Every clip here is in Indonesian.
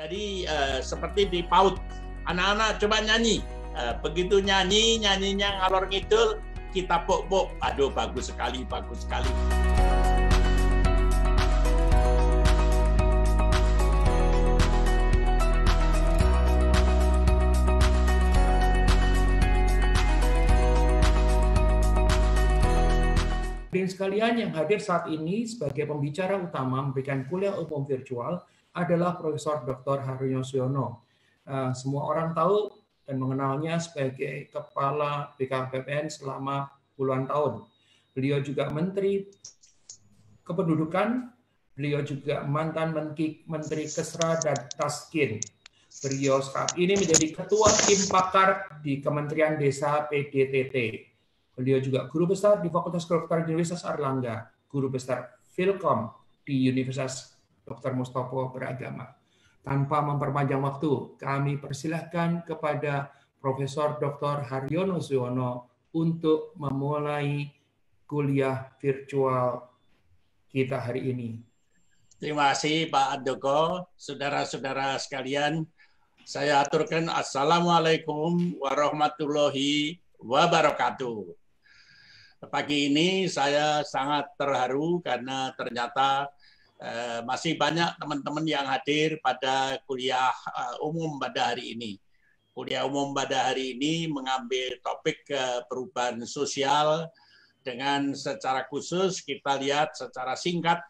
Jadi seperti di PAUD, anak-anak coba nyanyi. Begitu nyanyinya ngalor ngidul, kita pok-pok. Aduh, bagus sekali, bagus sekali. Hadirin sekalian yang hadir saat ini sebagai pembicara utama memberikan kuliah umum virtual adalah Profesor Dr. Haryono Suyono. Semua orang tahu dan mengenalnya sebagai Kepala BKKBN selama puluhan tahun. Beliau juga Menteri Kependudukan, beliau juga mantan Menteri Kesra dan Taskin. Beliau saat ini menjadi Ketua Tim Pakar di Kementerian Desa PDTT. Beliau juga guru besar di Fakultas Kedokteran Universitas Airlangga, guru besar Filkom di Universitas Dr. Mustopo Beragama. Tanpa memperpanjang waktu, kami persilahkan kepada Profesor Dr. Haryono Suyono untuk memulai kuliah virtual kita hari ini. Terima kasih Pak Andoko, saudara-saudara sekalian. Saya aturkan Assalamualaikum warahmatullahi wabarakatuh. Pagi ini saya sangat terharu karena ternyata masih banyak teman-teman yang hadir pada kuliah umum pada hari ini. Kuliah umum pada hari ini mengambil topik perubahan sosial dengan secara khusus kita lihat secara singkat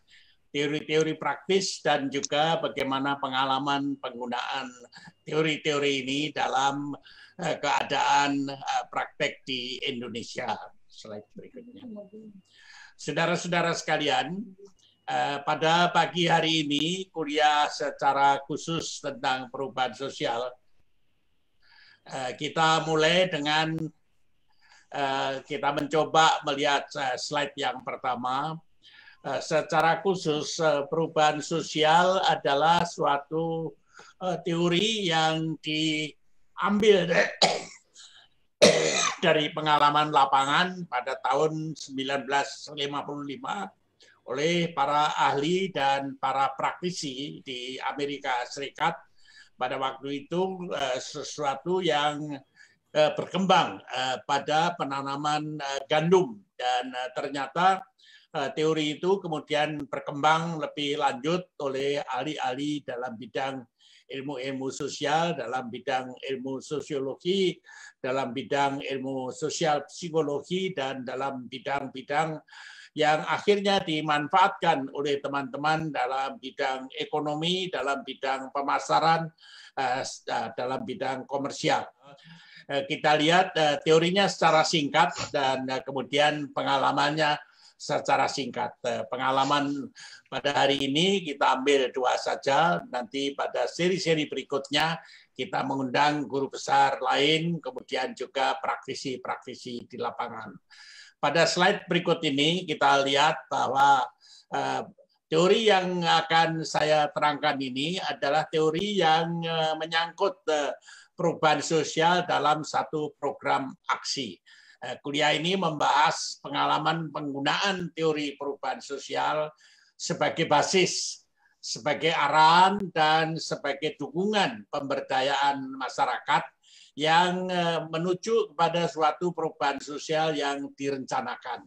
teori-teori praktis dan juga bagaimana pengalaman penggunaan teori-teori ini dalam keadaan praktek di Indonesia. Slide berikutnya. Saudara-saudara sekalian, pada pagi hari ini kuliah secara khusus tentang perubahan sosial. Kita mulai dengan kita mencoba melihat slide yang pertama. Secara khusus perubahan sosial adalah suatu teori yang diambil dari pengalaman lapangan pada tahun 1955 oleh para ahli dan para praktisi di Amerika Serikat. Pada waktu itu sesuatu yang berkembang pada penanaman gandum dan ternyata teori itu kemudian berkembang lebih lanjut oleh ahli-ahli dalam bidang ilmu-ilmu sosial, dalam bidang ilmu sosiologi, dalam bidang ilmu sosial psikologi, dan dalam bidang-bidang yang akhirnya dimanfaatkan oleh teman-teman dalam bidang ekonomi, dalam bidang pemasaran, dalam bidang komersial. Kita lihat teorinya secara singkat dan kemudian pengalamannya secara singkat. Pengalaman pada hari ini kita ambil dua saja, nanti pada seri-seri berikutnya kita mengundang guru besar lain, kemudian juga praktisi-praktisi di lapangan. Pada slide berikut ini kita lihat bahwa teori yang akan saya terangkan ini adalah teori yang menyangkut perubahan sosial dalam satu program aksi. Kuliah ini membahas pengalaman penggunaan teori perubahan sosial sebagai basis, sebagai arahan, dan sebagai dukungan pemberdayaan masyarakat yang menuju kepada suatu perubahan sosial yang direncanakan.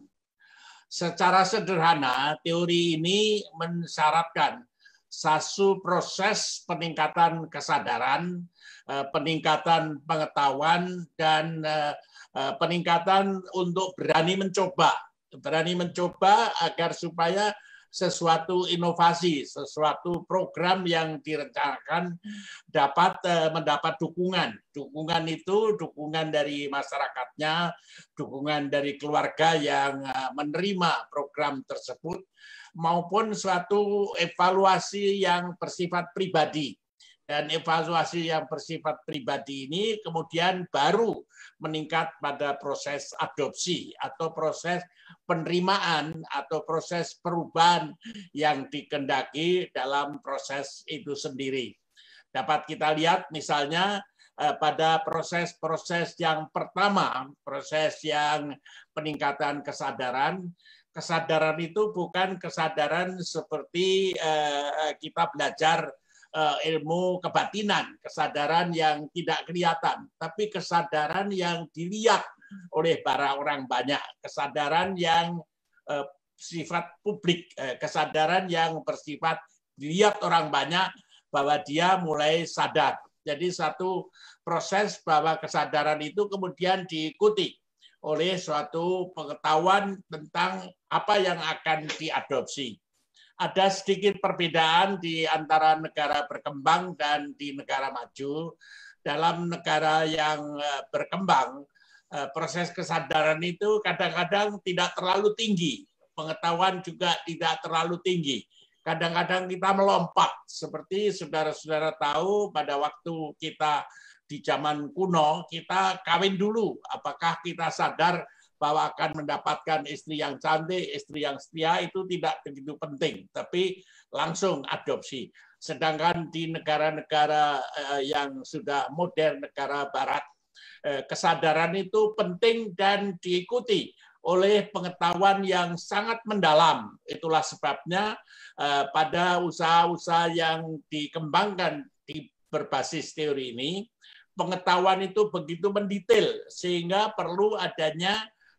Secara sederhana, teori ini mensyaratkan satu proses peningkatan kesadaran, peningkatan pengetahuan, dan peningkatan untuk berani mencoba agar supaya sesuatu inovasi, sesuatu program yang direncanakan dapat mendapat dukungan. Dukungan itu dukungan dari masyarakatnya, dukungan dari keluarga yang menerima program tersebut, maupun suatu evaluasi yang bersifat pribadi. Dan evaluasi yang bersifat pribadi ini kemudian baru meningkat pada proses adopsi atau proses penerimaan atau proses perubahan yang dikehendaki dalam proses itu sendiri. Dapat kita lihat misalnya pada proses-proses yang pertama, proses yang peningkatan kesadaran. Kesadaran itu bukan kesadaran seperti kita belajar ilmu kebatinan, kesadaran yang tidak kelihatan, tapi kesadaran yang dilihat oleh para orang banyak, kesadaran yang sifat publik, kesadaran yang bersifat dilihat orang banyak bahwa dia mulai sadar. Jadi satu proses bahwa kesadaran itu kemudian diikuti oleh suatu pengetahuan tentang apa yang akan diadopsi. Ada sedikit perbedaan di antara negara berkembang dan di negara maju. Dalam negara yang berkembang, proses kesadaran itu kadang-kadang tidak terlalu tinggi. Pengetahuan juga tidak terlalu tinggi. Kadang-kadang kita melompat. Seperti saudara-saudara tahu pada waktu kita di zaman kuno, kita kawin dulu. Apakah kita sadar bahwa akan mendapatkan istri yang cantik, istri yang setia itu tidak begitu penting, tapi langsung adopsi. Sedangkan di negara-negara yang sudah modern, negara barat, kesadaran itu penting dan diikuti oleh pengetahuan yang sangat mendalam. Itulah sebabnya pada usaha-usaha yang dikembangkan di berbasis teori ini, pengetahuan itu begitu mendetail sehingga perlu adanya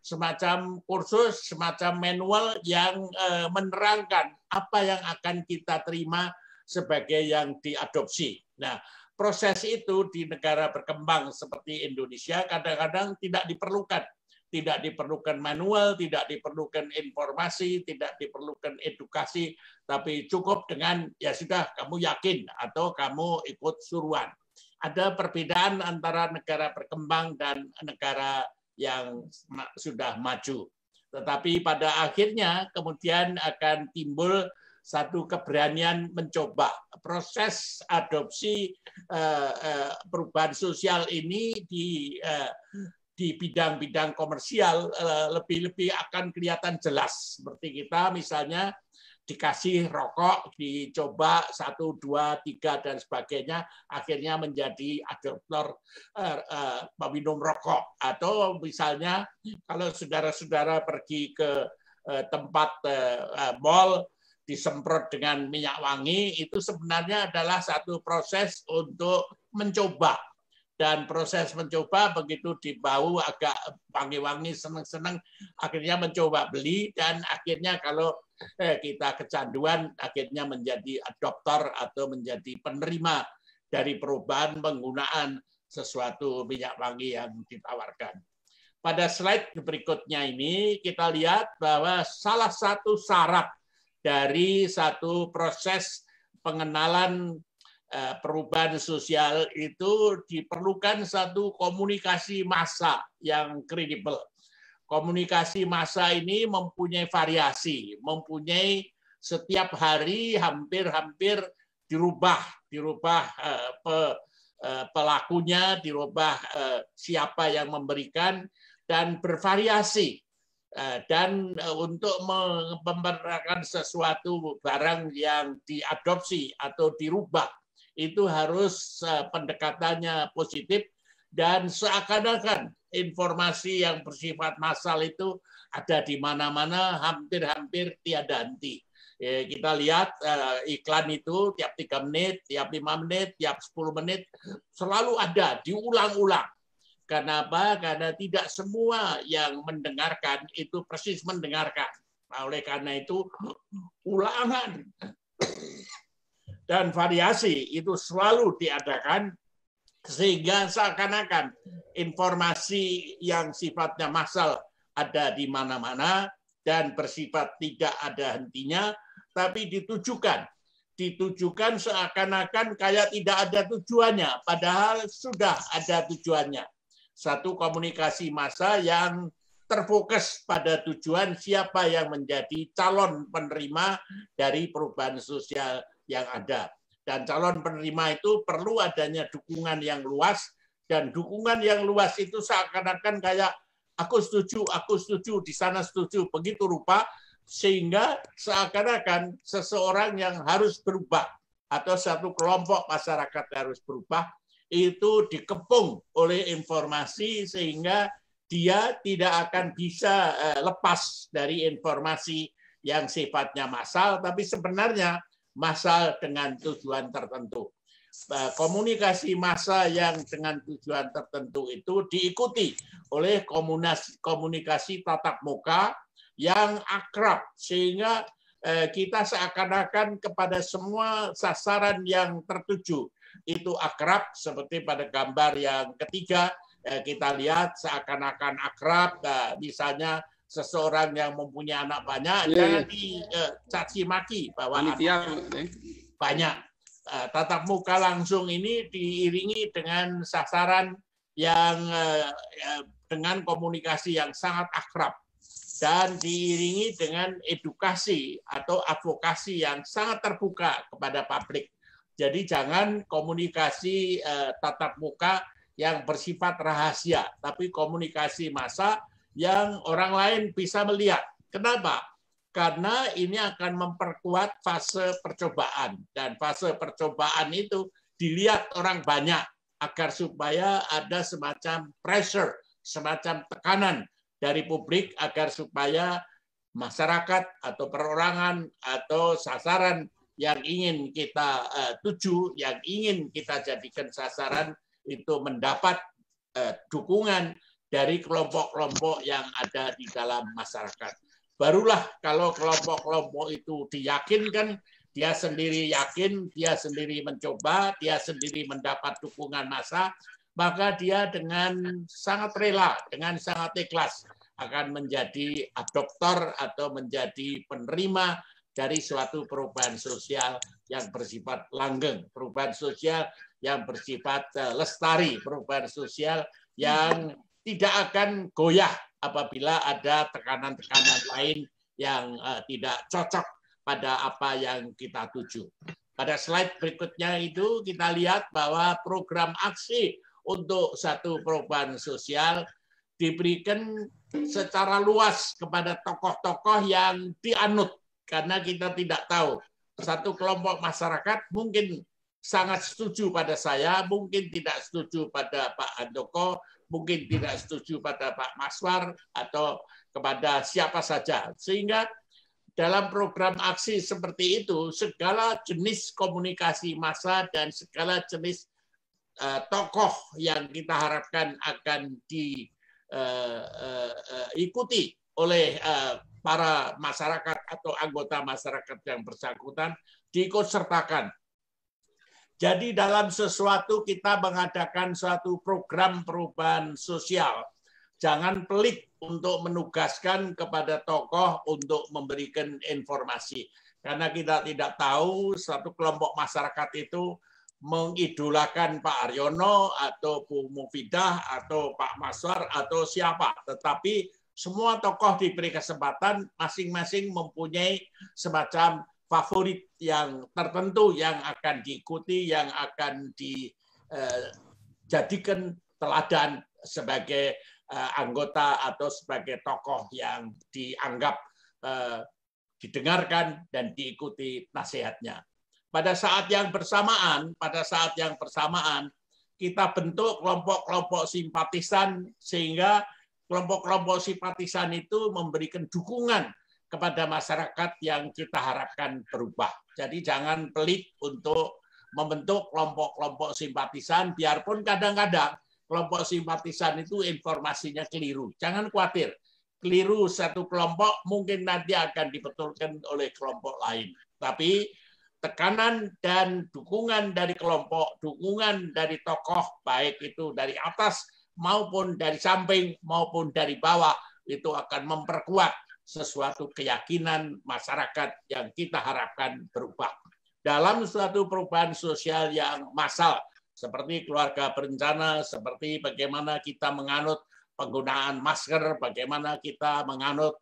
semacam kursus, semacam manual yang menerangkan apa yang akan kita terima sebagai yang diadopsi. Nah, proses itu di negara berkembang seperti Indonesia kadang-kadang tidak diperlukan. Tidak diperlukan manual, tidak diperlukan informasi, tidak diperlukan edukasi, tapi cukup dengan ya sudah kamu yakin atau kamu ikut suruhan. Ada perbedaan antara negara berkembang dan negara yang sudah maju. Tetapi pada akhirnya kemudian akan timbul satu keberanian mencoba. Proses adopsi perubahan sosial ini di bidang-bidang komersial lebih-lebih akan kelihatan jelas. Seperti kita misalnya dikasih rokok, dicoba 1, 2, 3 dan sebagainya, akhirnya menjadi adoptor peminum rokok. Atau misalnya kalau saudara-saudara pergi ke tempat mall disemprot dengan minyak wangi, itu sebenarnya adalah satu proses untuk mencoba. Dan proses mencoba begitu dibau agak wangi-wangi, senang-senang, akhirnya mencoba beli, dan akhirnya kalau kita kecanduan, akhirnya menjadi adoptor atau menjadi penerima dari perubahan penggunaan sesuatu minyak wangi yang ditawarkan. Pada slide berikutnya ini kita lihat bahwa salah satu syarat dari satu proses pengenalan perubahan sosial itu diperlukan satu komunikasi massa yang kredibel. Komunikasi massa ini mempunyai variasi, mempunyai setiap hari hampir-hampir dirubah pelakunya, dirubah siapa yang memberikan, dan bervariasi. Dan untuk memperkenalkan sesuatu barang yang diadopsi atau dirubah, itu harus pendekatannya positif dan seakan-akan informasi yang bersifat massal itu ada di mana-mana, hampir-hampir tiada henti. Kita lihat iklan itu tiap 3 menit, tiap 5 menit, tiap 10 menit, selalu ada, diulang-ulang. Kenapa? Karena tidak semua yang mendengarkan itu persis mendengarkan. Nah, oleh karena itu, ulangan dan variasi itu selalu diadakan sehingga seakan-akan informasi yang sifatnya massal ada di mana-mana dan bersifat tidak ada hentinya, tapi ditujukan seakan-akan kayak tidak ada tujuannya, padahal sudah ada tujuannya. Satu komunikasi massa yang terfokus pada tujuan siapa yang menjadi calon penerima dari perubahan sosial yang ada. Dan calon penerima itu perlu adanya dukungan yang luas, dan dukungan yang luas itu seakan-akan kayak aku setuju, di sana setuju, begitu rupa, sehingga seakan-akan seseorang yang harus berubah atau satu kelompok masyarakat harus berubah, itu dikepung oleh informasi sehingga dia tidak akan bisa lepas dari informasi yang sifatnya massal, tapi sebenarnya massal dengan tujuan tertentu. komunikasi massa yang dengan tujuan tertentu itu diikuti oleh komunikasi tatap muka yang akrab, sehingga kita seakan-akan kepada semua sasaran yang tertuju itu akrab. Seperti pada gambar yang ketiga, kita lihat seakan-akan akrab. Misalnya seseorang yang mempunyai anak banyak, jangan dicaci maki bahwa anaknya banyak. Tatap muka langsung ini diiringi dengan sasaran yang dengan komunikasi yang sangat akrab dan diiringi dengan edukasi atau advokasi yang sangat terbuka kepada publik. Jadi jangan komunikasi tatap muka yang bersifat rahasia, tapi komunikasi massa yang orang lain bisa melihat. Kenapa? Karena ini akan memperkuat fase percobaan, dan fase percobaan itu dilihat orang banyak agar supaya ada semacam pressure, semacam tekanan dari publik agar supaya masyarakat atau perorangan atau sasaran yang ingin kita tuju, yang ingin kita jadikan sasaran itu mendapat dukungan dari kelompok-kelompok yang ada di dalam masyarakat. Barulah kalau kelompok-kelompok itu diyakinkan, dia sendiri yakin, dia sendiri mencoba, dia sendiri mendapat dukungan massa, maka dia dengan sangat rela, dengan sangat ikhlas akan menjadi adoptor atau menjadi penerima dari suatu perubahan sosial yang bersifat langgeng, perubahan sosial yang bersifat lestari, perubahan sosial yang tidak akan goyah apabila ada tekanan-tekanan lain yang tidak cocok pada apa yang kita tuju. Pada slide berikutnya itu kita lihat bahwa program aksi untuk satu perubahan sosial diberikan secara luas kepada tokoh-tokoh yang dianut, karena kita tidak tahu. Satu kelompok masyarakat mungkin sangat setuju pada saya, mungkin tidak setuju pada Pak Handoko, mungkin tidak setuju pada Pak Maswar atau kepada siapa saja. Sehingga dalam program aksi seperti itu, segala jenis komunikasi massa dan segala jenis tokoh yang kita harapkan akan diikuti oleh para masyarakat atau anggota masyarakat yang bersangkutan diikutsertakan. Jadi dalam sesuatu kita mengadakan suatu program perubahan sosial, jangan pelit untuk menugaskan kepada tokoh untuk memberikan informasi. Karena kita tidak tahu satu kelompok masyarakat itu mengidolakan Pak Aryono atau Bu Mufidah atau Pak Maswar atau siapa. Tetapi semua tokoh diberi kesempatan, masing-masing mempunyai semacam favorit yang tertentu yang akan diikuti, yang akan dijadikan teladan sebagai anggota atau sebagai tokoh yang dianggap didengarkan dan diikuti nasihatnya. Pada saat yang bersamaan, kita bentuk kelompok-kelompok simpatisan, sehingga kelompok-kelompok simpatisan itu memberikan dukungan kepada masyarakat yang kita harapkan berubah. Jadi jangan pelit untuk membentuk kelompok-kelompok simpatisan, biarpun kadang-kadang kelompok simpatisan itu informasinya keliru. Jangan khawatir, keliru satu kelompok mungkin nanti akan dibetulkan oleh kelompok lain. Tapi tekanan dan dukungan dari kelompok, dukungan dari tokoh, baik itu dari atas maupun dari samping maupun dari bawah, itu akan memperkuat sesuatu keyakinan masyarakat yang kita harapkan berubah. Dalam suatu perubahan sosial yang massal, seperti keluarga berencana, seperti bagaimana kita menganut penggunaan masker, bagaimana kita menganut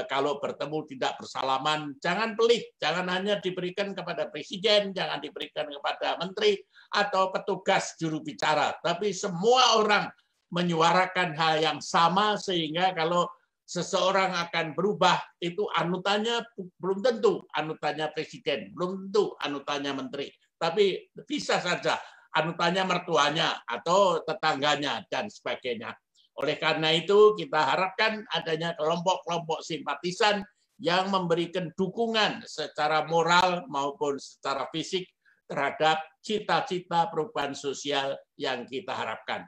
kalau bertemu tidak bersalaman, jangan pelit, jangan hanya diberikan kepada presiden, jangan diberikan kepada menteri atau petugas juru bicara, tapi semua orang menyuarakan hal yang sama, sehingga kalau seseorang akan berubah, itu anutannya belum tentu anutannya presiden, belum tentu anutannya menteri, tapi bisa saja anutannya mertuanya atau tetangganya dan sebagainya. Oleh karena itu kita harapkan adanya kelompok-kelompok simpatisan yang memberikan dukungan secara moral maupun secara fisik terhadap cita-cita perubahan sosial yang kita harapkan.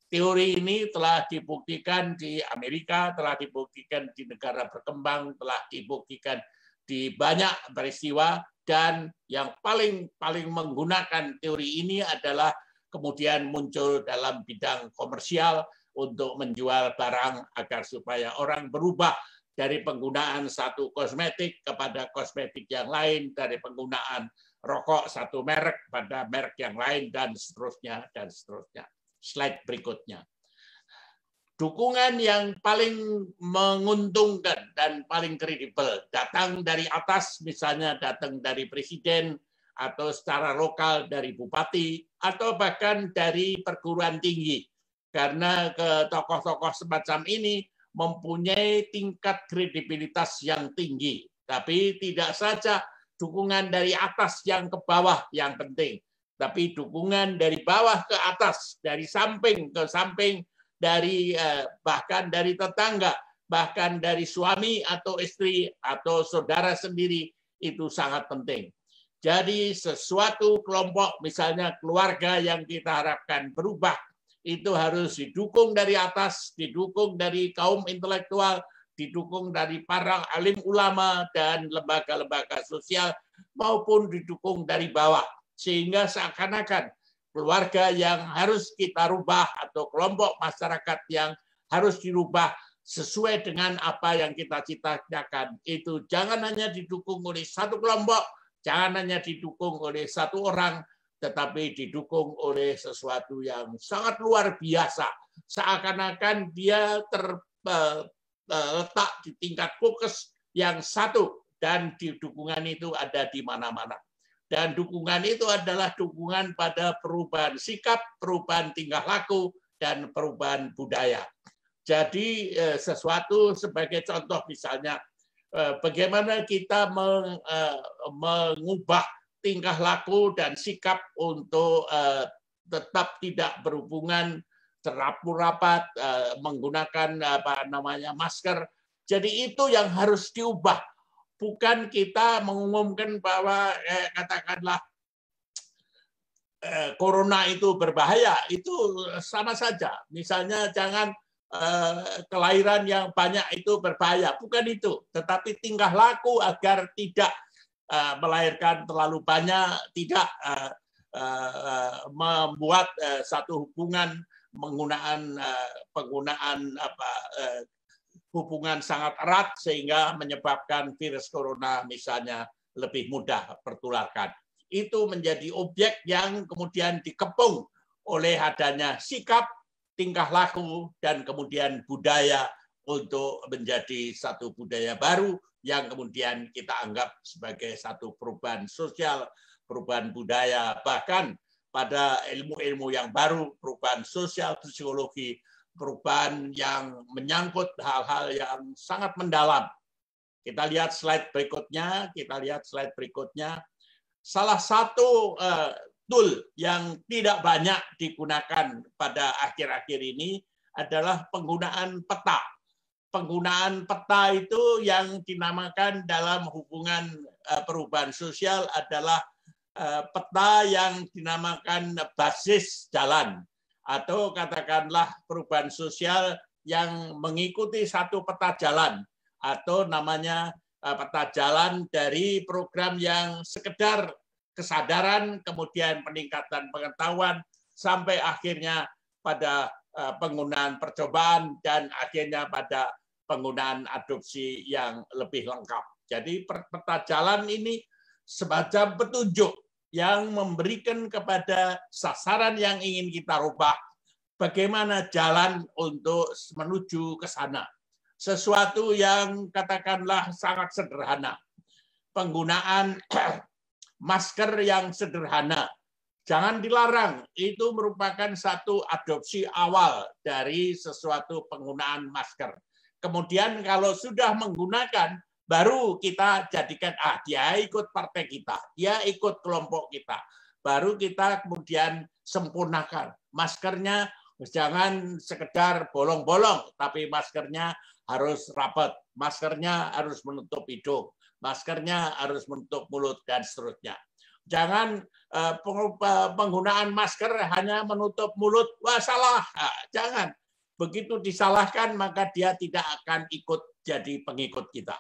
Teori ini telah dibuktikan di Amerika, telah dibuktikan di negara berkembang, telah dibuktikan di banyak peristiwa, dan yang paling menggunakan teori ini adalah kemudian muncul dalam bidang komersial untuk menjual barang agar supaya orang berubah dari penggunaan satu kosmetik kepada kosmetik yang lain, dari penggunaan rokok satu merek pada merek yang lain, dan seterusnya, dan seterusnya. Slide berikutnya. Dukungan yang paling menguntungkan dan paling kredibel datang dari atas, misalnya datang dari presiden, atau secara lokal dari bupati, atau bahkan dari perguruan tinggi. Karena tokoh-tokoh semacam ini mempunyai tingkat kredibilitas yang tinggi. Tapi tidak saja dukungan dari atas yang ke bawah yang penting, tapi dukungan dari bawah ke atas, dari samping ke samping, dari bahkan dari tetangga, bahkan dari suami atau istri atau saudara sendiri, itu sangat penting. Jadi sesuatu kelompok, misalnya keluarga yang kita harapkan berubah, itu harus didukung dari atas, didukung dari kaum intelektual, didukung dari para alim ulama dan lembaga-lembaga sosial, maupun didukung dari bawah. Sehingga seakan-akan keluarga yang harus kita rubah atau kelompok masyarakat yang harus dirubah sesuai dengan apa yang kita cita-citakan, itu jangan hanya didukung oleh satu kelompok, jangan hanya didukung oleh satu orang, tetapi didukung oleh sesuatu yang sangat luar biasa. Seakan-akan dia terletak di tingkat fokus yang satu, dan di dukungan itu ada di mana-mana. Dan dukungan itu adalah dukungan pada perubahan sikap, perubahan tingkah laku, dan perubahan budaya. Jadi sesuatu sebagai contoh misalnya, bagaimana kita mengubah tingkah laku dan sikap untuk tetap tidak berhubungan rapat, menggunakan masker. Jadi itu yang harus diubah. Bukan kita mengumumkan bahwa katakanlah corona itu berbahaya, itu sama saja. Misalnya jangan kelahiran yang banyak itu berbahaya, bukan itu. Tetapi tingkah laku agar tidak melahirkan terlalu banyak, tidak membuat satu hubungan penggunaan hubungan sangat erat sehingga menyebabkan virus corona misalnya lebih mudah tertularkan. Itu menjadi objek yang kemudian dikepung oleh adanya sikap, tingkah laku, dan kemudian budaya untuk menjadi satu budaya baru yang kemudian kita anggap sebagai satu perubahan sosial, perubahan budaya, bahkan pada ilmu-ilmu yang baru, perubahan sosial psikologi, perubahan yang menyangkut hal-hal yang sangat mendalam. Kita lihat slide berikutnya. Salah satu tool yang tidak banyak digunakan pada akhir-akhir ini adalah penggunaan peta. Penggunaan peta itu yang dinamakan dalam hubungan perubahan sosial adalah peta yang dinamakan basis jalan, atau katakanlah perubahan sosial yang mengikuti satu peta jalan, atau namanya peta jalan dari program yang sekedar kesadaran, kemudian peningkatan pengetahuan, sampai akhirnya pada penggunaan percobaan, dan akhirnya pada penggunaan adopsi yang lebih lengkap. Jadi peta jalan ini semacam petunjuk yang memberikan kepada sasaran yang ingin kita rubah bagaimana jalan untuk menuju ke sana. Sesuatu yang katakanlah sangat sederhana. Penggunaan masker yang sederhana. Jangan dilarang, itu merupakan satu adopsi awal dari sesuatu penggunaan masker. Kemudian kalau sudah menggunakan, baru kita jadikan, dia ikut partai kita, dia ikut kelompok kita. Baru kita kemudian sempurnakan. Maskernya jangan sekedar bolong-bolong, tapi maskernya harus rapat, maskernya harus menutup hidung, maskernya harus menutup mulut, dan seterusnya. Jangan penggunaan masker hanya menutup mulut, wah salah. Jangan. Begitu disalahkan, maka dia tidak akan ikut jadi pengikut kita.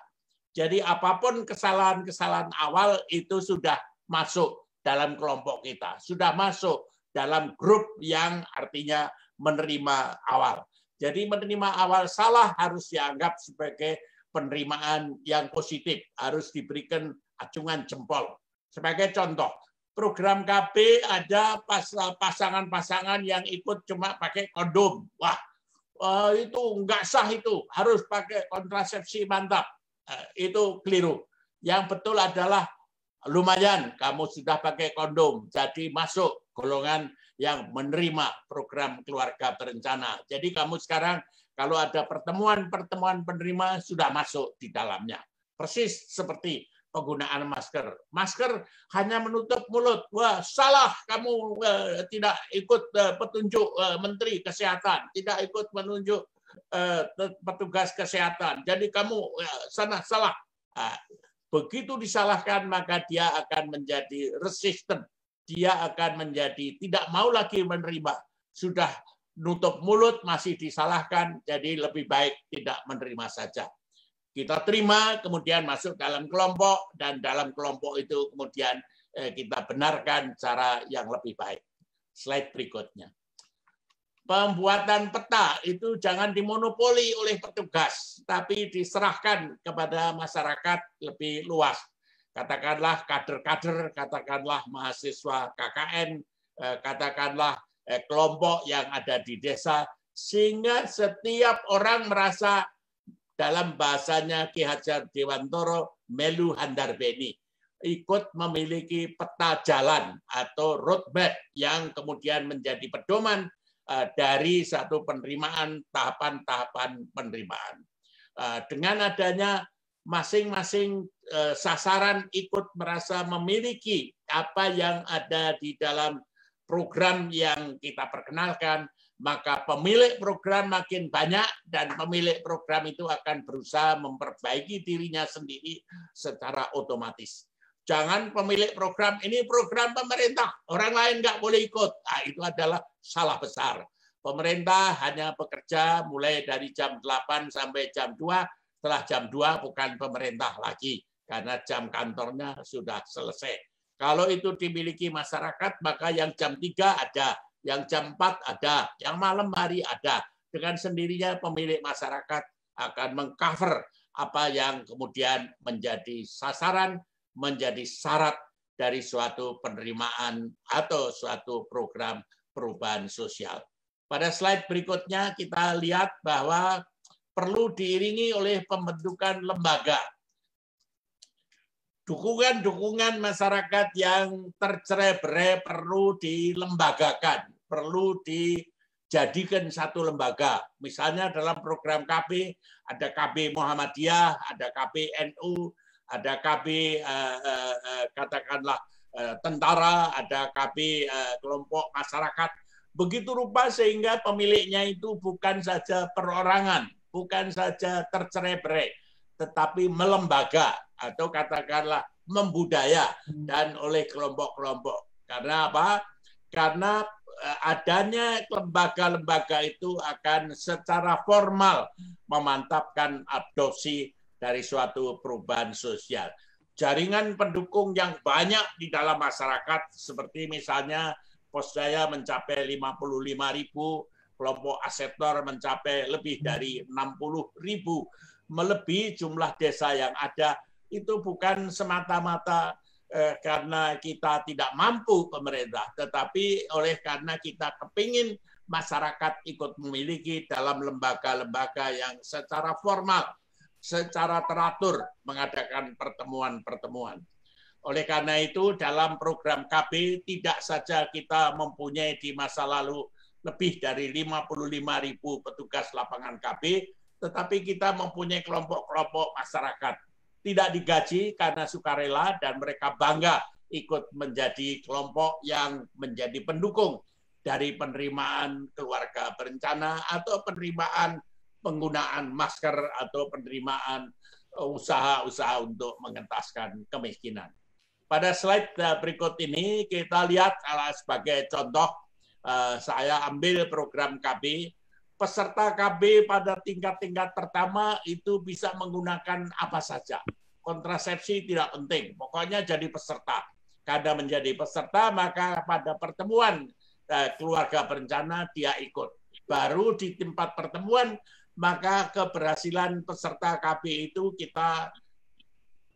Jadi apapun kesalahan-kesalahan awal itu sudah masuk dalam kelompok kita, sudah masuk dalam grup yang artinya menerima awal. Jadi menerima awal salah harus dianggap sebagai penerimaan yang positif, harus diberikan acungan jempol. Sebagai contoh, program KB ada pasangan-pasangan yang ikut cuma pakai kondom. Wah, itu nggak sah, itu harus pakai kontrasepsi mantap. Itu keliru. Yang betul adalah lumayan kamu sudah pakai kondom, jadi masuk golongan yang menerima program keluarga berencana. Jadi kamu sekarang kalau ada pertemuan-pertemuan penerima sudah masuk di dalamnya. Persis seperti penggunaan masker. Masker hanya menutup mulut. Wah, salah kamu tidak ikut petunjuk Menteri Kesehatan, tidak ikut menunjuk petugas kesehatan. Jadi kamu sana salah. Begitu disalahkan, maka dia akan menjadi resisten. Dia akan menjadi tidak mau lagi menerima. Sudah nutup mulut, masih disalahkan, jadi lebih baik tidak menerima saja. Kita terima, kemudian masuk dalam kelompok, dan dalam kelompok itu kemudian kita benarkan cara yang lebih baik. Slide berikutnya. Pembuatan peta itu jangan dimonopoli oleh petugas, tapi diserahkan kepada masyarakat lebih luas. Katakanlah kader-kader, katakanlah mahasiswa KKN, katakanlah kelompok yang ada di desa, sehingga setiap orang merasa, dalam bahasanya Ki Hajar Dewantoro, melu handarbeni, ikut memiliki peta jalan atau roadmap yang kemudian menjadi pedoman dari satu penerimaan, tahapan-tahapan penerimaan. Dengan adanya masing-masing sasaran ikut merasa memiliki apa yang ada di dalam program yang kita perkenalkan, maka pemilik program makin banyak dan pemilik program itu akan berusaha memperbaiki dirinya sendiri secara otomatis. Jangan pemilik program, ini program pemerintah, orang lain nggak boleh ikut. Nah, itu adalah salah besar. Pemerintah hanya bekerja mulai dari jam 8 sampai jam 2, setelah jam 2 bukan pemerintah lagi, karena jam kantornya sudah selesai. Kalau itu dimiliki masyarakat, maka yang jam 3 ada, yang jam 4 ada, yang malam hari ada. Dengan sendirinya pemilik masyarakat akan mengcover apa yang kemudian menjadi sasaran, menjadi syarat dari suatu penerimaan atau suatu program perubahan sosial. Pada slide berikutnya kita lihat bahwa perlu diiringi oleh pembentukan lembaga. Dukungan-dukungan masyarakat yang tercerai-berai perlu dilembagakan, perlu dijadikan satu lembaga. Misalnya dalam program KB, ada KB Muhammadiyah, ada KB NU, ada KB katakanlah tentara, ada KB kelompok masyarakat. Begitu rupa sehingga pemiliknya itu bukan saja perorangan, bukan saja tercerai-berai, tetapi melembaga atau katakanlah membudaya dan oleh kelompok-kelompok. Karena apa? Karena adanya lembaga-lembaga itu akan secara formal memantapkan adopsi dari suatu perubahan sosial. Jaringan pendukung yang banyak di dalam masyarakat, seperti misalnya Posdaya mencapai 55.000, kelompok Aseptor mencapai lebih dari 60.000, melebihi jumlah desa yang ada, itu bukan semata-mata karena kita tidak mampu pemerintah, tetapi oleh karena kita kepingin masyarakat ikut memiliki dalam lembaga-lembaga yang secara formal, secara teratur mengadakan pertemuan-pertemuan. Oleh karena itu dalam program KB tidak saja kita mempunyai di masa lalu lebih dari 55.000 petugas lapangan KB, tetapi kita mempunyai kelompok-kelompok masyarakat tidak digaji karena sukarela dan mereka bangga ikut menjadi kelompok yang menjadi pendukung dari penerimaan keluarga berencana atau penerimaan penggunaan masker atau penerimaan usaha-usaha untuk mengentaskan kemiskinan. Pada slide berikut ini kita lihat sebagai contoh, saya ambil program KB. Peserta KB pada tingkat-tingkat pertama itu bisa menggunakan apa saja. Kontrasepsi tidak penting, pokoknya jadi peserta. Karena menjadi peserta, maka pada pertemuan keluarga berencana dia ikut. Baru di tempat pertemuan, maka keberhasilan peserta KB itu kita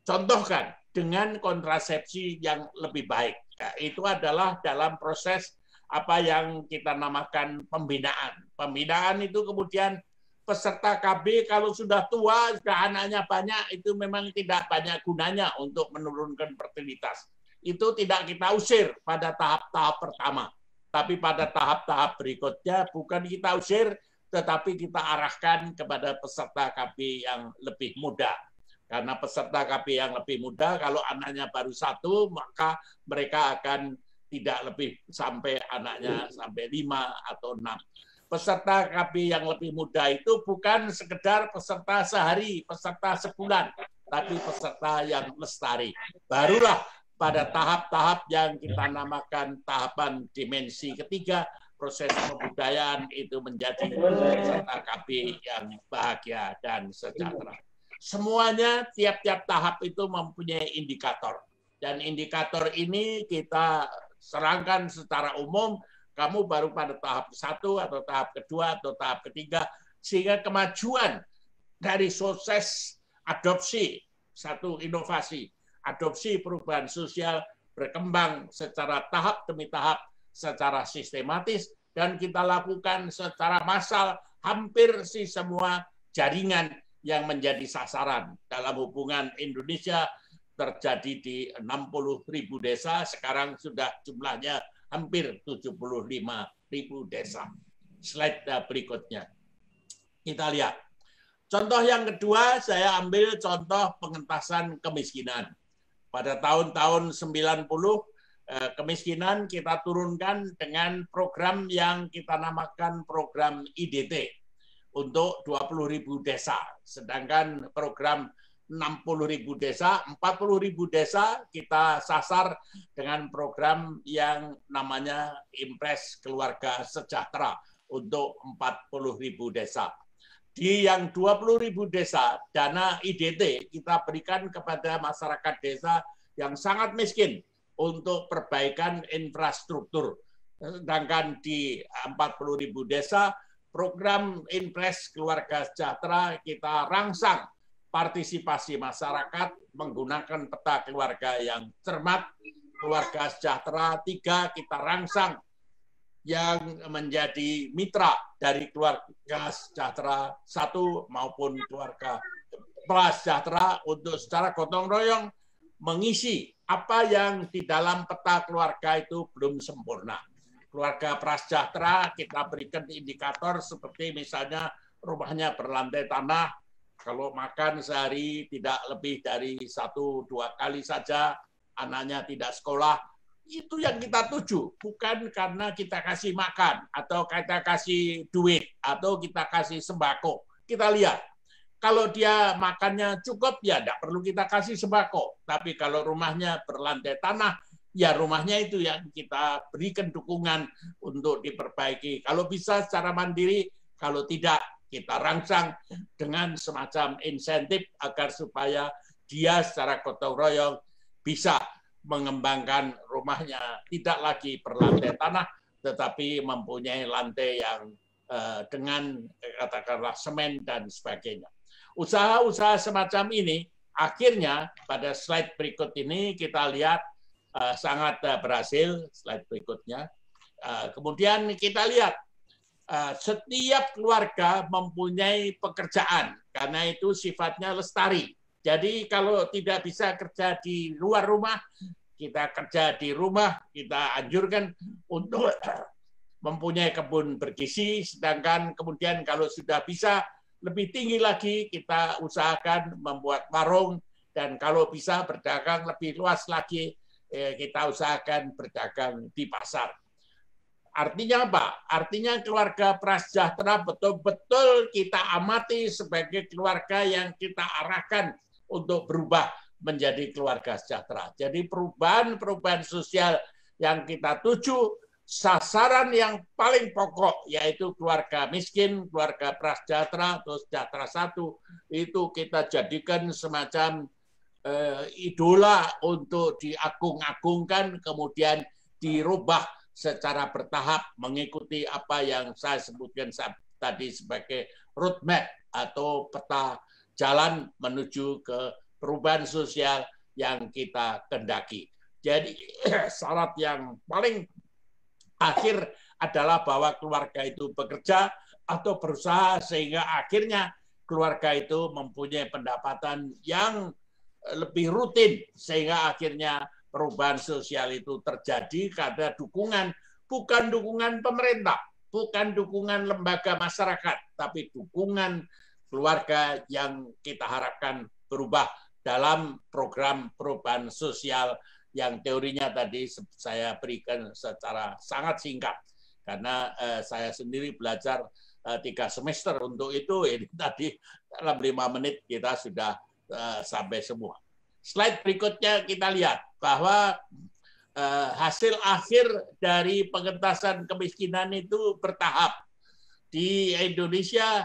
contohkan dengan kontrasepsi yang lebih baik. Nah, itu adalah dalam proses apa yang kita namakan pembinaan. Pembinaan itu kemudian peserta KB kalau sudah tua, sudah anaknya banyak, itu memang tidak banyak gunanya untuk menurunkan fertilitas. Itu tidak kita usir pada tahap-tahap pertama. Tapi pada tahap-tahap berikutnya bukan kita usir, tetapi kita arahkan kepada peserta KB yang lebih muda. Karena peserta KB yang lebih muda, kalau anaknya baru 1, maka mereka akan tidak lebih sampai anaknya sampai 5 atau 6. Peserta KB yang lebih muda itu bukan sekedar peserta sehari, peserta sebulan, tapi peserta yang lestari. Barulah pada tahap-tahap yang kita namakan tahapan dimensi ketiga, proses kebudayaan itu menjadi peserta KB yang bahagia dan sejahtera. Semuanya tiap-tiap tahap itu mempunyai indikator. Dan indikator ini kita serangkan secara umum, kamu baru pada tahap 1 atau tahap kedua atau tahap ketiga, sehingga kemajuan dari proses adopsi, satu inovasi, adopsi perubahan sosial berkembang secara tahap demi tahap, secara sistematis, dan kita lakukan secara massal hampir semua jaringan yang menjadi sasaran. Dalam hubungan Indonesia terjadi di 60.000 desa, sekarang sudah jumlahnya hampir 75.000 desa. Slide berikutnya. Kita lihat. Contoh yang kedua, saya ambil contoh pengentasan kemiskinan. Pada tahun-tahun 90, kemiskinan kita turunkan dengan program yang kita namakan program IDT. Untuk 20.000 desa. Sedangkan program 60.000 desa, 40.000 desa kita sasar dengan program yang namanya Impres Keluarga Sejahtera untuk 40.000 desa. Di yang 20.000 desa, dana IDT kita berikan kepada masyarakat desa yang sangat miskin untuk perbaikan infrastruktur. Sedangkan di 40.000 desa, program Impres Keluarga Sejahtera kita rangsang partisipasi masyarakat menggunakan peta keluarga yang cermat. Keluarga Sejahtera 3 kita rangsang yang menjadi mitra dari Keluarga Sejahtera 1 maupun Keluarga Prasejahtera untuk secara gotong royong mengisi apa yang di dalam peta keluarga itu belum sempurna. Keluarga prasejahtera kita berikan indikator seperti misalnya rumahnya berlantai tanah, kalau makan sehari tidak lebih dari 1-2 kali saja, anaknya tidak sekolah, itu yang kita tuju, bukan karena kita kasih makan atau kita kasih duit atau kita kasih sembako. Kita lihat, kalau dia makannya cukup ya tidak perlu kita kasih sembako, tapi kalau rumahnya berlantai tanah, ya rumahnya itu yang kita berikan dukungan untuk diperbaiki. Kalau bisa secara mandiri, kalau tidak kita rangsang dengan semacam insentif agar supaya dia secara gotong royong bisa mengembangkan rumahnya tidak lagi berlantai tanah, tetapi mempunyai lantai yang dengan katakanlah semen dan sebagainya. Usaha-usaha semacam ini akhirnya pada slide berikut ini kita lihat sangat berhasil. Slide berikutnya. Kemudian kita lihat setiap keluarga mempunyai pekerjaan karena itu sifatnya lestari. Jadi kalau tidak bisa kerja di luar rumah, kita kerja di rumah, kita anjurkan untuk mempunyai kebun bergizi, sedangkan kemudian kalau sudah bisa lebih tinggi lagi kita usahakan membuat warung, dan kalau bisa berdagang lebih luas lagi kita usahakan berdagang di pasar. Artinya apa? Artinya keluarga prasejahtera betul-betul kita amati sebagai keluarga yang kita arahkan untuk berubah menjadi keluarga sejahtera. Jadi perubahan sosial yang kita tuju, sasaran yang paling pokok yaitu keluarga miskin, keluarga prasejahtera atau sejahtera satu, itu kita jadikan semacam idola untuk diagung-agungkan, kemudian dirubah secara bertahap mengikuti apa yang saya sebutkan tadi sebagai roadmap atau peta jalan menuju ke perubahan sosial yang kita kendaki. Jadi syarat yang paling akhir adalah bahwa keluarga itu bekerja atau berusaha sehingga akhirnya keluarga itu mempunyai pendapatan yang lebih rutin sehingga akhirnya perubahan sosial itu terjadi karena dukungan, bukan dukungan pemerintah, bukan dukungan lembaga masyarakat, tapi dukungan keluarga yang kita harapkan berubah dalam program perubahan sosial yang teorinya tadi saya berikan secara sangat singkat. Karena saya sendiri belajar 3 semester untuk itu, ini tadi dalam 5 menit kita sudah sampai semua. Slide berikutnya kita lihat bahwa hasil akhir dari pengentasan kemiskinan itu bertahap. Di Indonesia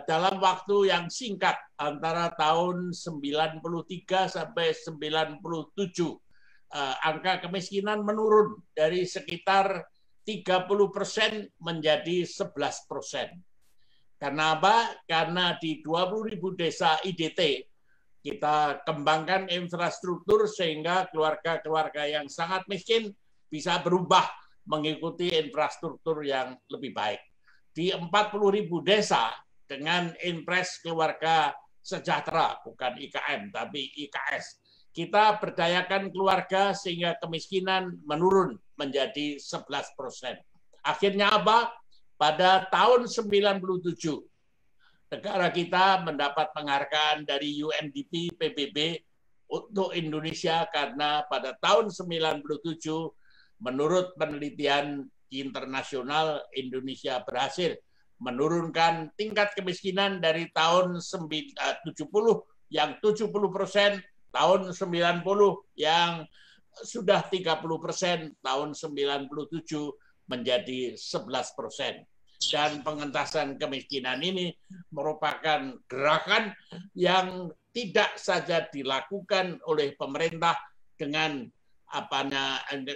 dalam waktu yang singkat antara tahun 93 sampai 97 angka kemiskinan menurun dari sekitar 30% menjadi 11%. Karena apa? Karena di 20.000 desa IDT kita kembangkan infrastruktur sehingga keluarga-keluarga yang sangat miskin bisa berubah mengikuti infrastruktur yang lebih baik. Di 40.000 desa dengan Impres Keluarga Sejahtera, bukan IKM, tapi IKS. Kita berdayakan keluarga sehingga kemiskinan menurun menjadi 11%. Akhirnya apa? Pada tahun 97, negara kita mendapat penghargaan dari UNDP PBB untuk Indonesia karena pada tahun 97, menurut penelitian internasional, Indonesia berhasil menurunkan tingkat kemiskinan dari tahun 70 yang 70%, tahun 90 yang sudah 30%, tahun 97 menjadi 11%. Dan pengentasan kemiskinan ini merupakan gerakan yang tidak saja dilakukan oleh pemerintah dengan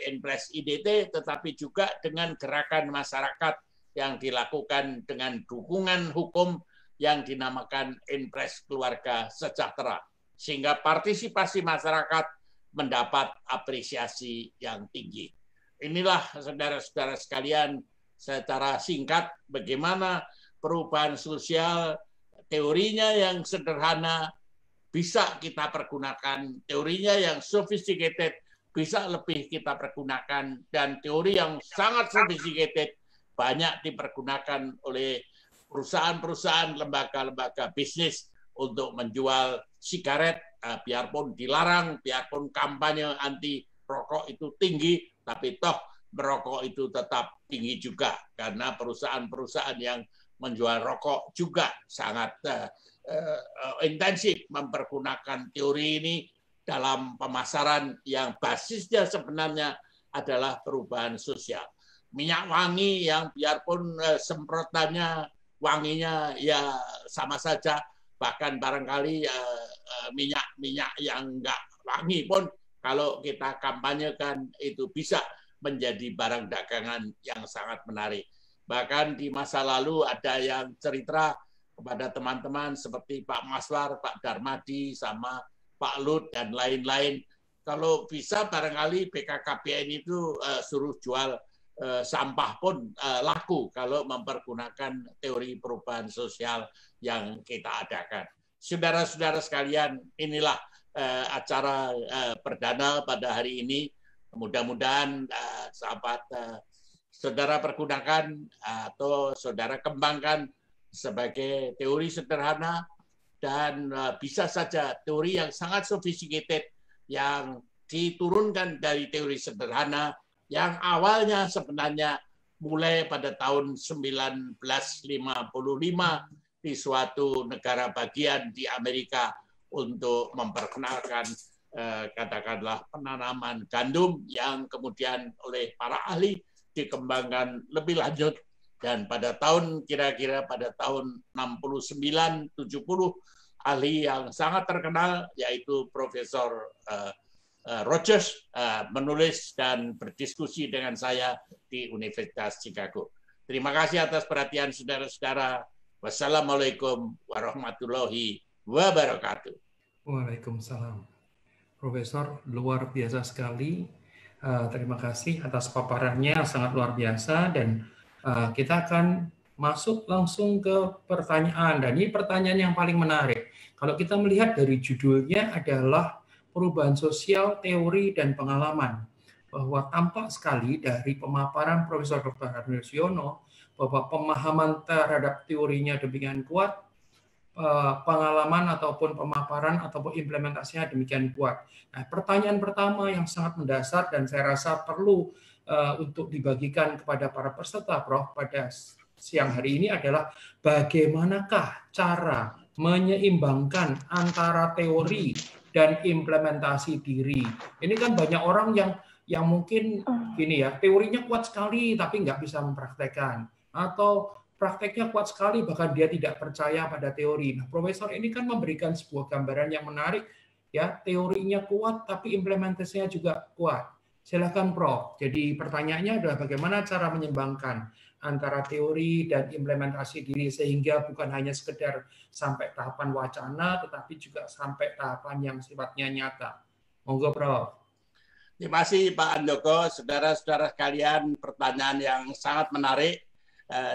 Impres IDT, tetapi juga dengan gerakan masyarakat yang dilakukan dengan dukungan hukum yang dinamakan Impres Keluarga Sejahtera. Sehingga partisipasi masyarakat mendapat apresiasi yang tinggi. Inilah saudara-saudara sekalian secara singkat bagaimana perubahan sosial teorinya yang sederhana bisa kita pergunakan, teorinya yang sophisticated bisa lebih kita pergunakan, dan teori yang sangat sophisticated banyak dipergunakan oleh perusahaan-perusahaan, lembaga-lembaga bisnis untuk menjual sigaret, biarpun dilarang, biarpun kampanye anti rokok itu tinggi, tapi toh merokok itu tetap tinggi juga karena perusahaan-perusahaan yang menjual rokok juga sangat intensif mempergunakan teori ini dalam pemasaran yang basisnya sebenarnya adalah perubahan sosial. Minyak wangi yang biarpun semprotannya wanginya ya sama saja, bahkan barangkali minyak yang enggak wangi pun kalau kita kampanyekan itu bisa menjadi barang dagangan yang sangat menarik. Bahkan di masa lalu ada yang cerita kepada teman-teman seperti Pak Maswar, Pak Darmadi, sama Pak Lut dan lain-lain, kalau bisa barangkali BKKBN itu suruh jual sampah pun laku kalau mempergunakan teori perubahan sosial yang kita adakan. Saudara-saudara sekalian, inilah acara perdana pada hari ini. Mudah-mudahan sahabat saudara pergunakan atau saudara kembangkan sebagai teori sederhana, dan bisa saja teori yang sangat sophisticated yang diturunkan dari teori sederhana yang awalnya sebenarnya mulai pada tahun 1955 di suatu negara bagian di Amerika untuk memperkenalkan katakanlah penanaman gandum yang kemudian oleh para ahli dikembangkan lebih lanjut, dan pada tahun kira-kira pada tahun 69-70 ahli yang sangat terkenal yaitu Profesor Rogers menulis dan berdiskusi dengan saya di Universitas Chicago. Terima kasih atas perhatian saudara-saudara. Wassalamualaikum warahmatullahi wabarakatuh. Waalaikumsalam. Profesor, luar biasa sekali. Terima kasih atas paparannya, sangat luar biasa. Dan kita akan masuk langsung ke pertanyaan. Dan ini pertanyaan yang paling menarik. Kalau kita melihat dari judulnya adalah perubahan sosial, teori, dan pengalaman. Bahwa tampak sekali dari pemaparan Profesor Dr. Haryono bahwa pemahaman terhadap teorinya demikian kuat, pengalaman ataupun pemaparan ataupun implementasinya demikian kuat. Nah, pertanyaan pertama yang sangat mendasar dan saya rasa perlu untuk dibagikan kepada para peserta, Prof, pada siang hari ini adalah bagaimanakah cara menyeimbangkan antara teori dan implementasi diri. Ini kan banyak orang yang mungkin gini ya, teorinya kuat sekali tapi nggak bisa mempraktekkan, atau prakteknya kuat sekali bahkan dia tidak percaya pada teori. Nah, Profesor ini kan memberikan sebuah gambaran yang menarik ya, teorinya kuat tapi implementasinya juga kuat. Silakan Prof. Jadi pertanyaannya adalah bagaimana cara menyeimbangkan antara teori dan implementasi diri sehingga bukan hanya sekedar sampai tahapan wacana tetapi juga sampai tahapan yang sifatnya nyata. Monggo Prof. Terima kasih Pak Andoko, saudara-saudara sekalian, pertanyaan yang sangat menarik.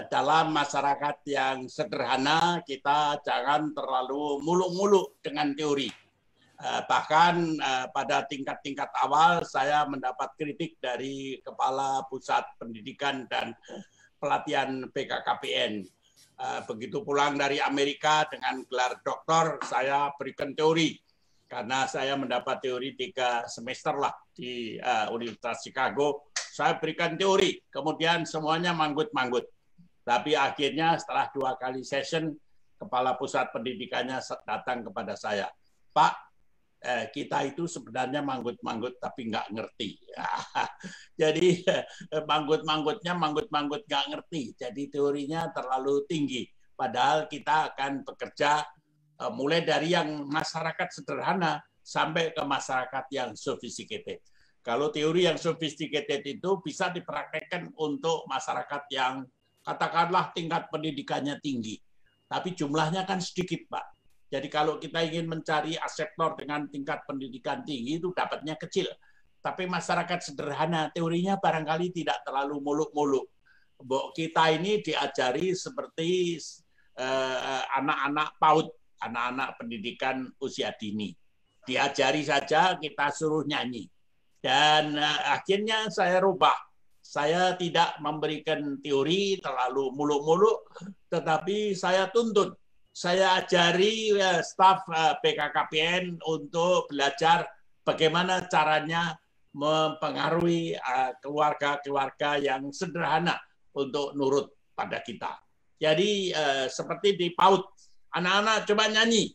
Dalam masyarakat yang sederhana kita jangan terlalu muluk-muluk dengan teori. Bahkan pada tingkat-tingkat awal saya mendapat kritik dari Kepala Pusat Pendidikan dan Pelatihan BKKBN. Begitu pulang dari Amerika dengan gelar doktor, saya berikan teori. Karena saya mendapat teori 3 semester lah di Universitas Chicago, saya berikan teori. Kemudian semuanya manggut-manggut. Tapi akhirnya setelah 2 kali session, Kepala Pusat Pendidikannya datang kepada saya. Pak, kita itu sebenarnya manggut-manggut tapi nggak ngerti. Jadi manggut-manggutnya manggut-manggut nggak ngerti. Jadi teorinya terlalu tinggi. Padahal kita akan bekerja mulai dari yang masyarakat sederhana sampai ke masyarakat yang sophisticated. Kalau teori yang sophisticated itu bisa dipraktekkan untuk masyarakat yang katakanlah tingkat pendidikannya tinggi. Tapi jumlahnya kan sedikit, Pak. Jadi kalau kita ingin mencari aseptor dengan tingkat pendidikan tinggi itu dapatnya kecil. Tapi masyarakat sederhana teorinya barangkali tidak terlalu muluk-muluk. Kita ini diajari seperti anak-anak PAUD, anak-anak pendidikan usia dini. Diajari saja, kita suruh nyanyi. Dan akhirnya saya rubah. Saya tidak memberikan teori terlalu muluk-muluk, tetapi saya tuntut. Saya ajari staf BKKBN untuk belajar bagaimana caranya mempengaruhi keluarga-keluarga yang sederhana untuk nurut pada kita. Jadi seperti di PAUD, anak-anak coba nyanyi.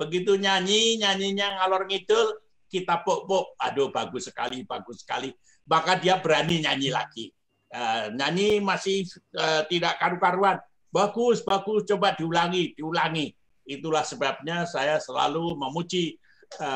Begitu nyanyinya ngalor ngidul, kita pok-pok. Aduh, bagus sekali, bagus sekali. Bahkan dia berani nyanyi lagi. Nyanyi masih tidak karu-karuan. Bagus, bagus, coba diulangi. Itulah sebabnya saya selalu memuji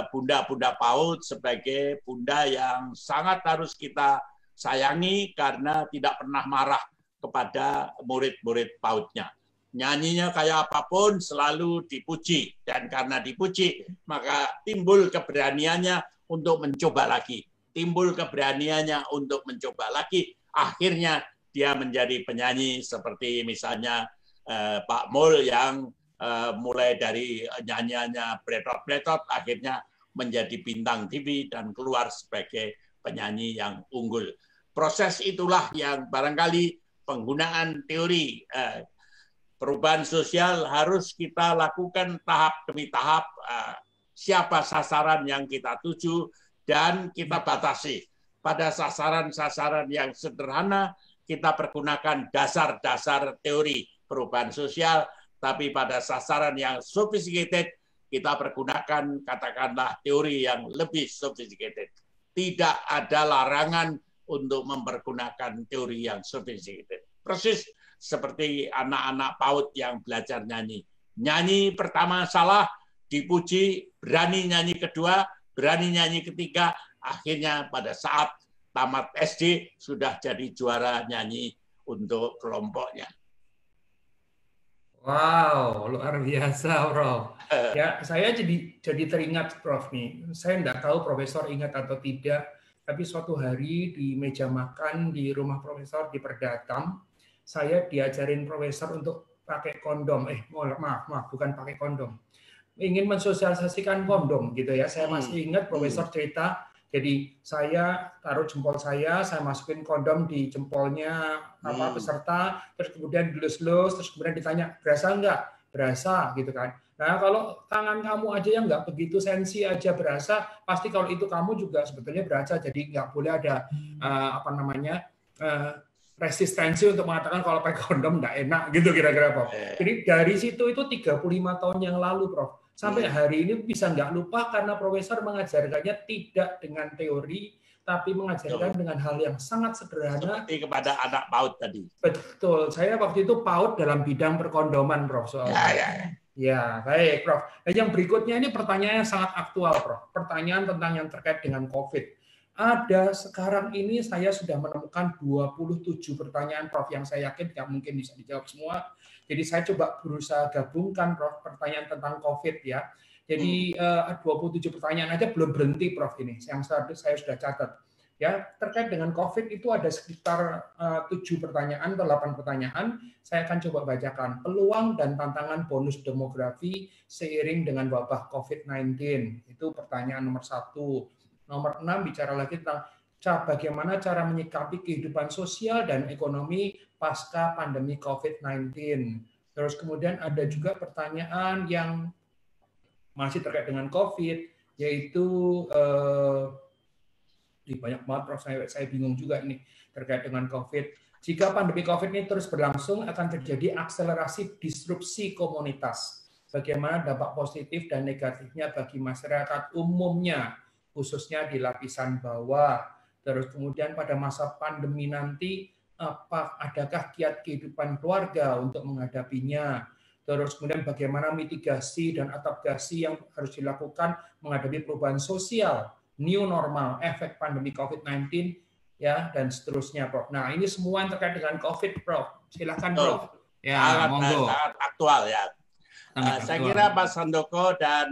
bunda-bunda PAUD sebagai bunda yang sangat harus kita sayangi karena tidak pernah marah kepada murid-murid PAUD-nya. Nyanyinya kayak apapun selalu dipuji. Dan karena dipuji, maka timbul keberaniannya untuk mencoba lagi. Timbul keberaniannya untuk mencoba lagi, akhirnya dia menjadi penyanyi seperti misalnya Pak Mul yang mulai dari nyanyiannya Bletot-Bletot akhirnya menjadi bintang TV dan keluar sebagai penyanyi yang unggul. Proses itulah yang barangkali penggunaan teori perubahan sosial harus kita lakukan tahap demi tahap. Siapa sasaran yang kita tuju, dan kita batasi. Pada sasaran-sasaran yang sederhana, kita pergunakan dasar-dasar teori perubahan sosial, tapi pada sasaran yang sophisticated, kita pergunakan katakanlah teori yang lebih sophisticated. Tidak ada larangan untuk mempergunakan teori yang sophisticated. Persis seperti anak-anak PAUD yang belajar nyanyi. Nyanyi pertama salah, dipuji, berani nyanyi kedua, berani nyanyi ketiga, akhirnya pada saat tamat SD sudah jadi juara nyanyi untuk kelompoknya. Wow, luar biasa, Prof. Ya, saya jadi teringat, Prof. Nih, saya nggak tahu Profesor ingat atau tidak, tapi suatu hari di meja makan di rumah Profesor di Perdatam, saya diajarin Profesor untuk pakai kondom. Maaf, bukan pakai kondom. Ingin mensosialisasikan kondom, gitu ya. Saya masih ingat Profesor cerita. Jadi saya taruh jempol saya masukin kondom di jempolnya peserta, terus kemudian dilus-lus, terus kemudian ditanya, berasa enggak? Berasa, gitu kan. Nah, kalau tangan kamu aja yang enggak begitu sensi aja berasa, pasti kalau itu kamu juga sebetulnya berasa. Jadi enggak boleh ada resistensi untuk mengatakan kalau pakai kondom enggak enak, gitu kira-kira, Prof. Jadi dari situ itu 35 tahun yang lalu, Prof. Sampai hari ini bisa nggak lupa karena Profesor mengajarkannya tidak dengan teori, tapi mengajarkan dengan hal yang sangat sederhana. Seperti kepada anak PAUD tadi. Betul. Saya waktu itu PAUD dalam bidang perkondoman, Prof. Soalnya. Ya, baik, Prof. Dan yang berikutnya ini pertanyaan yang sangat aktual, Prof. Pertanyaan tentang yang terkait dengan COVID. Ada sekarang ini saya sudah menemukan 27 pertanyaan, Prof, yang saya yakin nggak mungkin bisa dijawab semua. Jadi saya coba berusaha gabungkan, Prof, pertanyaan tentang COVID ya. Jadi 27 pertanyaan aja belum berhenti, Prof, ini yang saya sudah catat. Ya, terkait dengan COVID itu ada sekitar 7 pertanyaan atau 8 pertanyaan. Saya akan coba bacakan. Peluang dan tantangan bonus demografi seiring dengan wabah COVID-19. Itu pertanyaan nomor 1. Nomor 6 bicara lagi tentang bagaimana cara menyikapi kehidupan sosial dan ekonomi pasca pandemi COVID-19. Terus kemudian ada juga pertanyaan yang masih terkait dengan COVID, yaitu banyak banget, Prof. Saya bingung juga ini terkait dengan COVID. Jika pandemi COVID ini terus berlangsung, akan terjadi akselerasi disrupsi komunitas. Bagaimana dampak positif dan negatifnya bagi masyarakat umumnya, khususnya di lapisan bawah. Terus kemudian pada masa pandemi nanti, adakah kiat kehidupan keluarga untuk menghadapinya? Terus kemudian bagaimana mitigasi dan adaptasi yang harus dilakukan menghadapi perubahan sosial, new normal, efek pandemi COVID-19, ya, dan seterusnya, Prof. Nah, ini semua yang terkait dengan COVID, Prof. Silakan, Prof. Ya, sangat aktual ya. Saya kira Pak Sandoko dan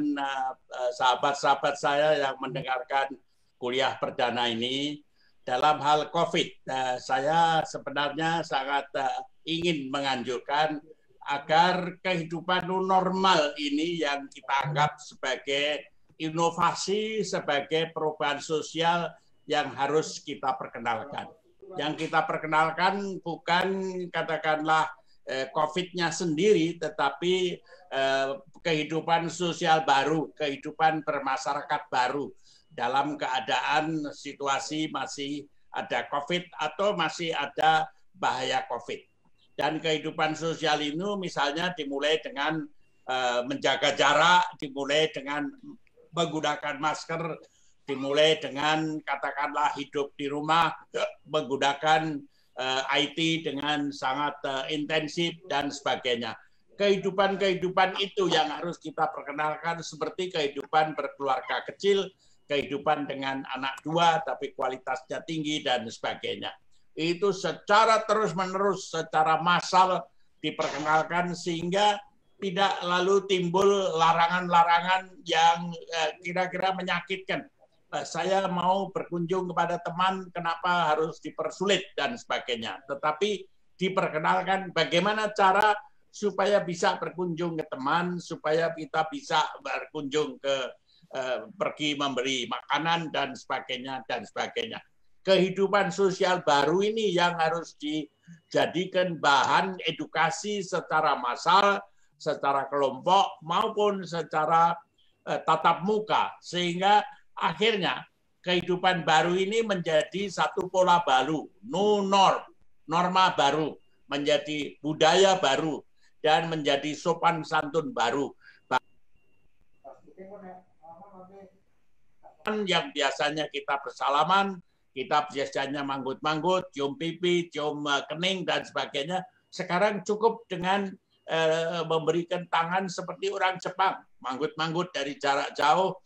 sahabat-sahabat saya yang mendengarkan kuliah perdana ini, dalam hal COVID, saya sebenarnya sangat ingin menganjurkan agar kehidupan normal ini yang kita anggap sebagai inovasi, sebagai perubahan sosial yang harus kita perkenalkan. Yang kita perkenalkan bukan katakanlah COVID-nya sendiri, tetapi kehidupan sosial baru, kehidupan bermasyarakat baru dalam keadaan situasi masih ada COVID atau masih ada bahaya COVID. Dan kehidupan sosial ini misalnya dimulai dengan menjaga jarak, dimulai dengan menggunakan masker, dimulai dengan katakanlah hidup di rumah, menggunakan IT dengan sangat intensif dan sebagainya. Kehidupan-kehidupan itu yang harus kita perkenalkan, seperti kehidupan berkeluarga kecil, kehidupan dengan anak dua tapi kualitasnya tinggi dan sebagainya. Itu secara terus-menerus, secara massal diperkenalkan sehingga tidak lalu timbul larangan-larangan yang kira-kira menyakitkan. Saya mau berkunjung kepada teman, kenapa harus dipersulit dan sebagainya. Tetapi diperkenalkan bagaimana cara supaya bisa berkunjung ke teman, supaya kita bisa berkunjung ke pergi memberi makanan dan sebagainya dan sebagainya. Kehidupan sosial baru ini yang harus dijadikan bahan edukasi secara massal, secara kelompok maupun secara tatap muka, sehingga akhirnya kehidupan baru ini menjadi satu pola baru, new norm, norma baru, menjadi budaya baru, dan menjadi sopan santun baru. yang biasanya kita bersalaman, kita biasanya manggut-manggut, cium pipi, cium kening dan sebagainya. Sekarang cukup dengan memberikan tangan seperti orang Jepang, manggut-manggut dari jarak jauh,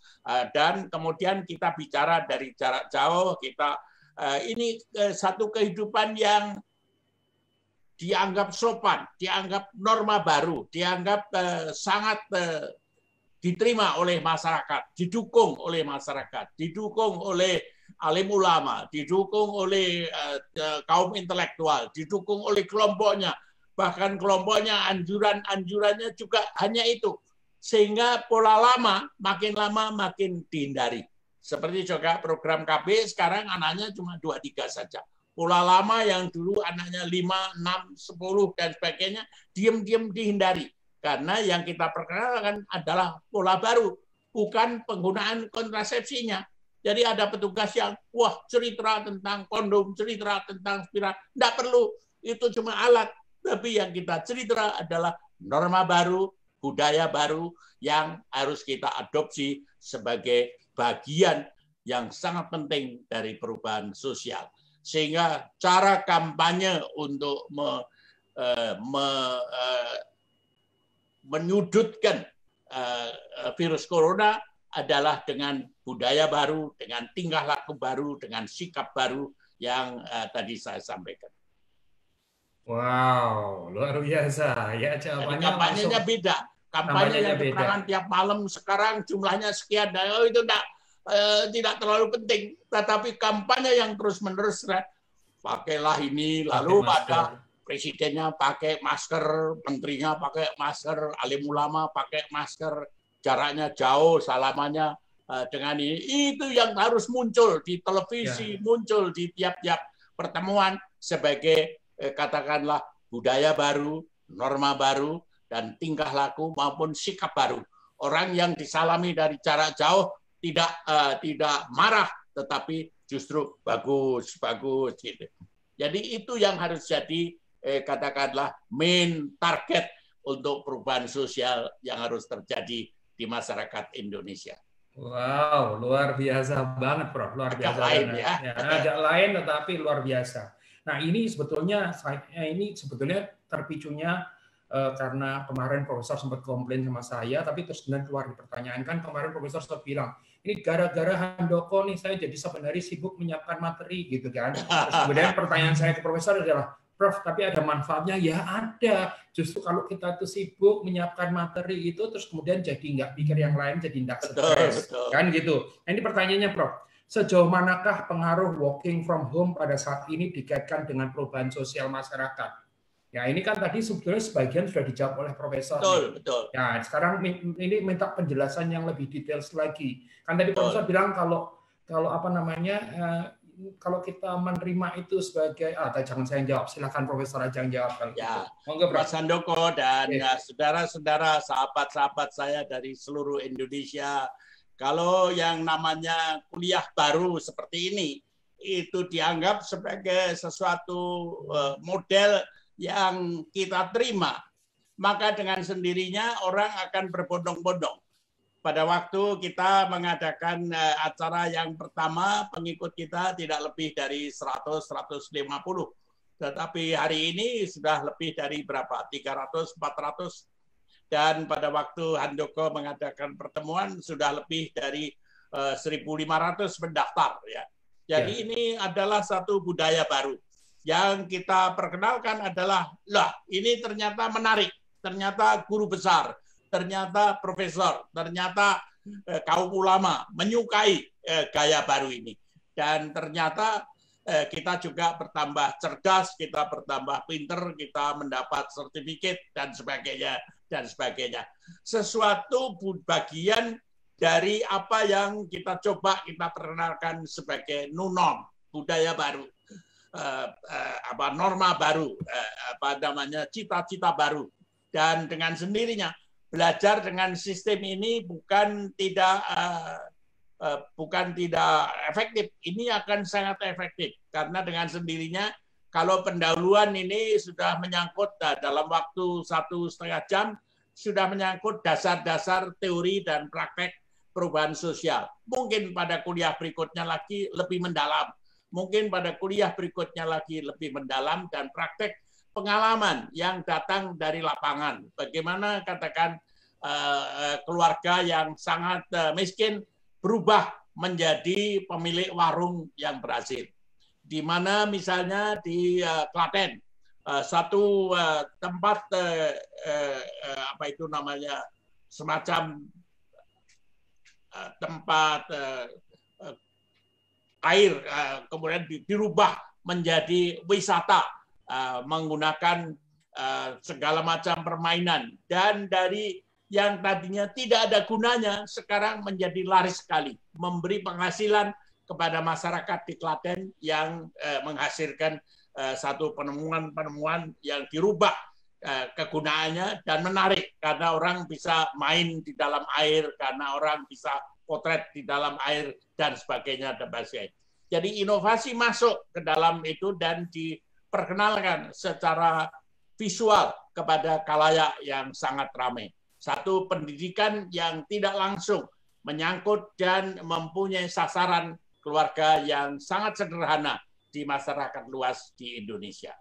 dan kemudian kita bicara dari jarak jauh. Ini satu kehidupan yang dianggap sopan, dianggap norma baru, dianggap sangat diterima oleh masyarakat, didukung oleh masyarakat, didukung oleh alim ulama, didukung oleh kaum intelektual, didukung oleh kelompoknya, bahkan kelompoknya anjurannya juga hanya itu. Sehingga pola lama makin dihindari. Seperti juga program KB sekarang anaknya cuma 2-3 saja. Pola lama yang dulu anaknya 5, 6, 10 dan sebagainya diam-diam dihindari. Karena yang kita perkenalkan adalah pola baru, bukan penggunaan kontrasepsinya. Jadi ada petugas yang cerita tentang kondom, cerita tentang spiral, tidak perlu, itu cuma alat. Tapi yang kita cerita adalah norma baru, budaya baru yang harus kita adopsi sebagai bagian yang sangat penting dari perubahan sosial. Sehingga cara kampanye untuk menyudutkan virus corona adalah dengan budaya baru, dengan tingkah laku baru, dengan sikap baru yang tadi saya sampaikan. Wow, luar biasa. Ya, jawabannya kampanyenya beda. Kampanye yang keterangan tiap malam sekarang jumlahnya sekian. Itu tidak terlalu penting. Tetapi kampanye yang terus-menerus, pakailah ini, lalu ada presidennya pakai masker, menterinya pakai masker, alim ulama pakai masker, jaraknya jauh, salamannya dengan ini. Itu yang harus muncul di televisi, muncul di tiap-tiap pertemuan sebagai katakanlah budaya baru, norma baru, dan tingkah laku maupun sikap baru. Orang yang disalami dari jarak jauh tidak marah, tetapi justru bagus gitu. Jadi itu yang harus jadi katakanlah main target untuk perubahan sosial yang harus terjadi di masyarakat Indonesia. Wow, luar biasa banget, Prof. Luar biasa. Agak lain ya. Agak lain tetapi luar biasa. Nah, ini sebetulnya terpicunya karena kemarin Profesor sempat komplain sama saya, tapi terus kemudian keluar di pertanyaan. Kan kemarin Profesor sempat bilang, ini gara-gara Handoko nih saya jadi sebenarnya sibuk menyiapkan materi gitu kan. Terus kemudian pertanyaan saya ke Profesor adalah, Prof, tapi ada manfaatnya? Ya ada. Justru kalau kita tuh sibuk menyiapkan materi itu, terus kemudian jadi nggak pikir yang lain, jadi nggak stres. Kan gitu. Nah, ini pertanyaannya, Prof. Sejauh manakah pengaruh working from home pada saat ini dikaitkan dengan perubahan sosial masyarakat? Ya, ini kan tadi sebetulnya sebagian sudah dijawab oleh Profesor. Betul. Ya, sekarang ini minta penjelasan yang lebih detail lagi. Kan tadi Profesor bilang kalau kalau kita menerima itu sebagai jangan saya jawab, silakan Profesor aja yang jawab. Ya, Mas Handoko dan saudara-saudara, sahabat-sahabat saya dari seluruh Indonesia, kalau yang namanya kuliah baru seperti ini, itu dianggap sebagai sesuatu model yang kita terima, maka dengan sendirinya orang akan berbondong-bondong. Pada waktu kita mengadakan acara yang pertama, pengikut kita tidak lebih dari 100-150. Tetapi hari ini sudah lebih dari berapa? 300-400. Dan pada waktu Handoko mengadakan pertemuan sudah lebih dari 1.500 pendaftar. Ya. Jadi ini adalah satu budaya baru. Yang kita perkenalkan adalah, ini ternyata menarik. Ternyata guru besar, ternyata profesor, ternyata kaum ulama menyukai gaya baru ini. Dan ternyata kita juga bertambah cerdas, kita bertambah pinter, kita mendapat sertifikat dan sebagainya. Sesuatu bagian dari apa yang kita coba kita perkenalkan sebagai new norm, budaya baru, norma baru, cita-cita baru. Dan dengan sendirinya belajar dengan sistem ini bukan tidak efektif, ini akan sangat efektif karena dengan sendirinya kalau pendahuluan ini sudah menyangkut dalam waktu 1,5 jam sudah menyangkut dasar-dasar teori dan praktek perubahan sosial. Mungkin pada kuliah berikutnya lagi lebih mendalam. Mungkin pada kuliah berikutnya lagi lebih mendalam dan praktek pengalaman yang datang dari lapangan. Bagaimana katakan keluarga yang sangat miskin berubah menjadi pemilik warung yang berhasil. Di mana misalnya di Klaten, satu tempat apa itu namanya, semacam tempat air kemudian dirubah menjadi wisata menggunakan segala macam permainan, dan dari yang tadinya tidak ada gunanya sekarang menjadi laris sekali, memberi penghasilan kepada masyarakat di Klaten yang menghasilkan satu penemuan-penemuan yang dirubah kegunaannya dan menarik karena orang bisa main di dalam air, karena orang bisa potret di dalam air dan sebagainya dan sebagainya. Jadi inovasi masuk ke dalam itu dan diperkenalkan secara visual kepada khalayak yang sangat ramai. Satu pendidikan yang tidak langsung menyangkut dan mempunyai sasaran keluarga yang sangat sederhana di masyarakat luas di Indonesia.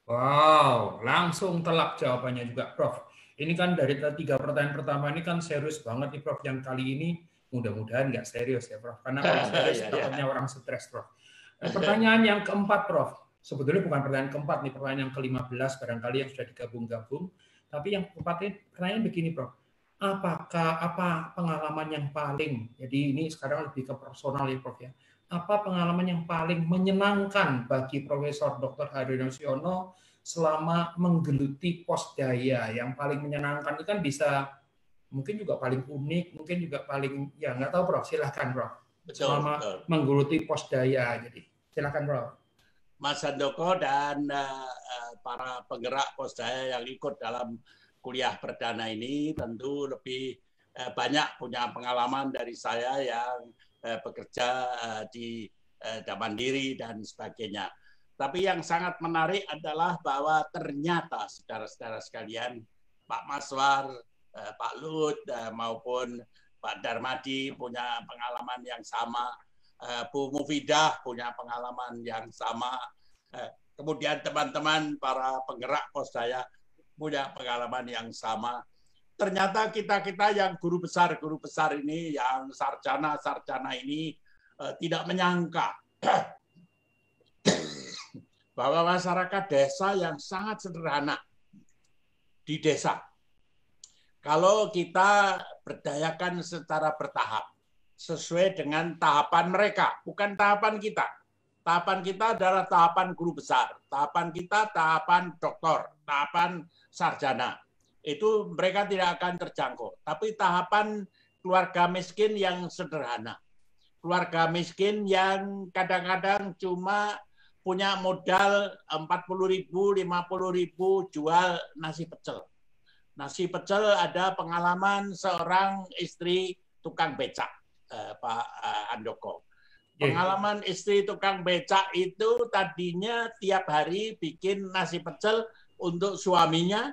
Wow, langsung telak jawabannya juga, Prof. Ini kan dari 3 pertanyaan pertama ini kan serius banget nih, Prof. Yang kali ini mudah-mudahan nggak serius ya, Prof. Karena kalau serius takutnya orang stres, Prof. Pertanyaan yang keempat, Prof. Sebetulnya bukan pertanyaan keempat nih, pertanyaan yang ke-15 barangkali yang sudah digabung-gabung. Tapi yang keempat ini pertanyaan begini, Prof. Apa pengalaman yang paling, jadi ini sekarang lebih ke personal ya, Prof ya. Apa pengalaman yang paling menyenangkan bagi Profesor Dr. Haryono selama menggeluti Posdaya? Yang paling menyenangkan itu kan bisa mungkin juga paling unik, mungkin juga paling ya nggak tahu, Prof. Silahkan, Prof. Selama menggeluti Posdaya, jadi silahkan, Prof. Mas Handoko dan para penggerak Posdaya yang ikut dalam kuliah perdana ini tentu lebih banyak punya pengalaman dari saya yang bekerja di Mandiri dan sebagainya. Tapi yang sangat menarik adalah bahwa ternyata saudara-saudara sekalian, Pak Maswar, Pak Lut maupun Pak Darmadi punya pengalaman yang sama, Bu Mufidah punya pengalaman yang sama, kemudian teman-teman para penggerak Posdaya punya pengalaman yang sama. Ternyata kita yang guru besar ini, yang sarjana ini tidak menyangka bahwa masyarakat desa yang sangat sederhana di desa, kalau kita berdayakan secara bertahap sesuai dengan tahapan mereka, bukan tahapan kita. Tahapan kita adalah tahapan guru besar, tahapan kita tahapan doktor, tahapan sarjana. Itu mereka tidak akan terjangkau. Tapi tahapan keluarga miskin yang sederhana. Keluarga miskin yang kadang-kadang cuma punya modal 40.000, 50.000 jual nasi pecel. Nasi pecel ada pengalaman seorang istri tukang becak, Pak Handoko. Pengalaman istri tukang becak itu tadinya tiap hari bikin nasi pecel untuk suaminya,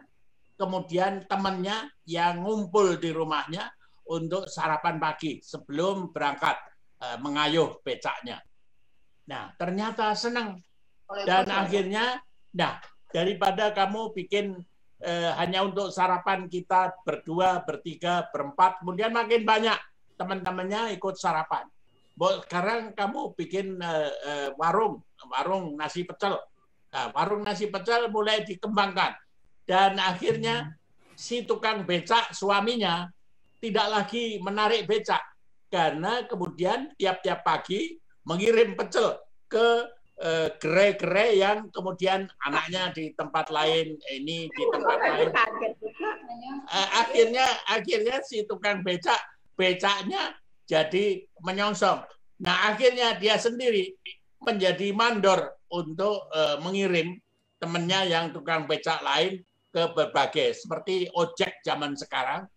kemudian temannya yang ngumpul di rumahnya untuk sarapan pagi sebelum berangkat mengayuh becaknya. Nah, ternyata senang. Dan akhirnya, nah, daripada kamu bikin hanya untuk sarapan kita berdua, bertiga, berempat, kemudian makin banyak teman-temannya ikut sarapan. Sekarang kamu bikin warung nasi pecel. Nah, warung nasi pecel mulai dikembangkan. Dan akhirnya si tukang becak suaminya tidak lagi menarik becak. Karena kemudian tiap-tiap pagi mengirim pecel ke gerai-gerai yang kemudian anaknya di tempat lain, ini di tempat lain. Akhirnya si tukang becaknya jadi menyongsong. Nah, akhirnya dia sendiri menjadi mandor untuk mengirim temannya yang tukang becak lain ke berbagai, seperti ojek zaman sekarang,